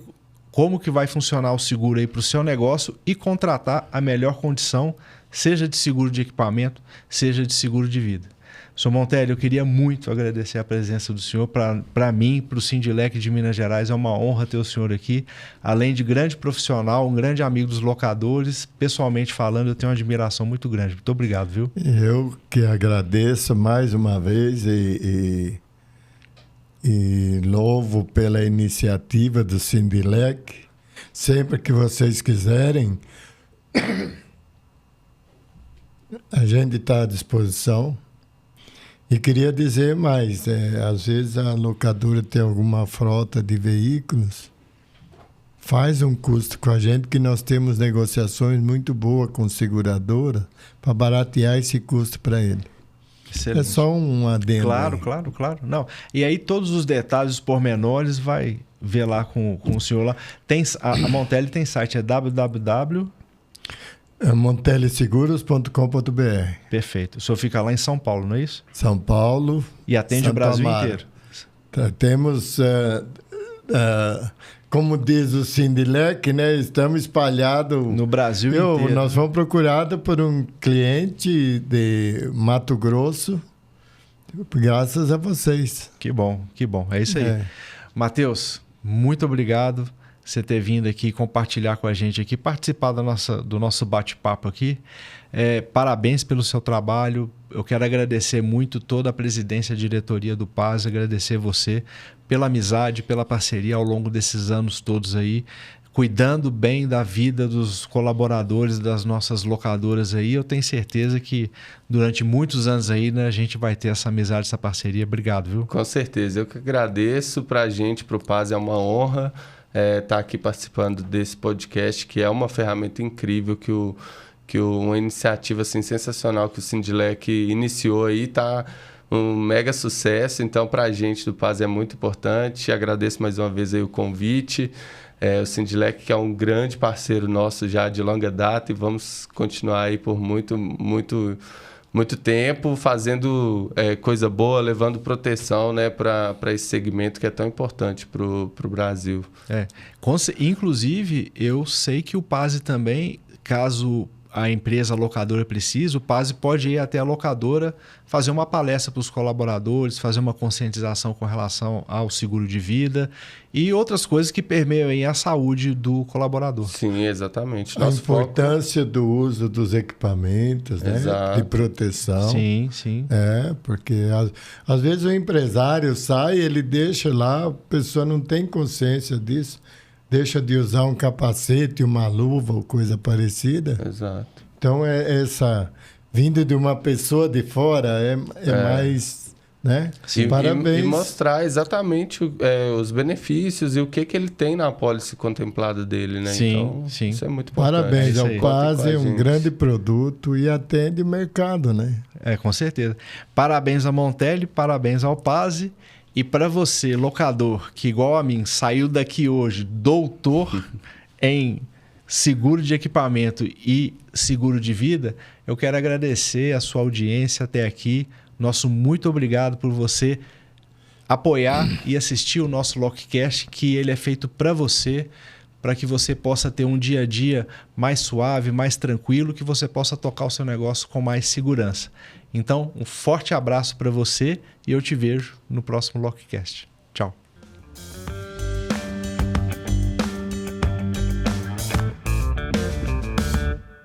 como que vai funcionar o seguro aí para o seu negócio e contratar a melhor condição, seja de seguro de equipamento, seja de seguro de vida. Sr. Montelli, eu queria muito agradecer a presença do senhor. Para mim, para o Sindilec de Minas Gerais, é uma honra ter o senhor aqui. Além de grande profissional, um grande amigo dos locadores, pessoalmente falando, eu tenho uma admiração muito grande. Muito obrigado, viu? Eu que agradeço mais uma vez e louvo pela iniciativa do Sindilec. Sempre que vocês quiserem, a gente está à disposição. E queria dizer mais, às vezes a locadora tem alguma frota de veículos, faz um custo com a gente, que nós temos negociações muito boas com seguradora para baratear esse custo para ele. Excelente. É só um adendo. Claro. Não. E aí todos os detalhes, os pormenores, vai ver lá com o senhor lá. A Montelli tem site, é www... montelliseguros.com.br. Perfeito. O senhor fica lá em São Paulo, não é isso? São Paulo. E atende o Brasil inteiro. Temos, como diz o Sindilec, né? Estamos espalhados no Brasil inteiro. Nós fomos procurados por um cliente de Mato Grosso, graças a vocês. Que bom. É isso aí. Matheus, muito obrigado você ter vindo aqui compartilhar com a gente aqui, participar do nosso bate-papo aqui. Parabéns pelo seu trabalho. Eu quero agradecer muito toda a presidência e a diretoria do PAS, agradecer você pela amizade, pela parceria ao longo desses anos todos aí, cuidando bem da vida dos colaboradores das nossas locadoras aí. Eu tenho certeza que durante muitos anos aí, né, a gente vai ter essa amizade, essa parceria. Obrigado, viu? Com certeza. Eu que agradeço. Para a gente, para o PAS, é uma honra estar aqui participando desse podcast, que é uma ferramenta incrível, uma iniciativa assim, sensacional que o Sindilec iniciou aí, está um mega sucesso. Então, para a gente do PAS é muito importante. Agradeço mais uma vez aí o convite. O Sindilec, que é um grande parceiro nosso já de longa data, e vamos continuar aí por muito tempo fazendo coisa boa, levando proteção, né, para esse segmento que é tão importante para o Brasil. Inclusive, eu sei que o PAS também, caso a empresa locadora precise, o PAS pode ir até a locadora, fazer uma palestra para os colaboradores, fazer uma conscientização com relação ao seguro de vida e outras coisas que permeiam aí a saúde do colaborador. Sim, exatamente. A importância do uso dos equipamentos, né, de proteção. Sim. Porque às vezes o empresário sai, ele deixa lá, a pessoa não tem consciência disso. Deixa de usar um capacete, uma luva ou coisa parecida. Exato. Então, essa vinda de uma pessoa de fora é mais... Né? Parabéns. E mostrar exatamente os benefícios e o que ele tem na apólice contemplada dele. Né? Sim. Isso é muito importante. Parabéns ao PAS, é um grande produto e atende mercado, né? Com certeza. Parabéns a Montelli, parabéns ao PAS. E para você, locador, que igual a mim, saiu daqui hoje, doutor em seguro de equipamento e seguro de vida, eu quero agradecer a sua audiência até aqui. Nosso muito obrigado por você apoiar e assistir o nosso Lockcast, que ele é feito para você, para que você possa ter um dia a dia mais suave, mais tranquilo, que você possa tocar o seu negócio com mais segurança. Então, um forte abraço para você e eu te vejo no próximo Lockcast.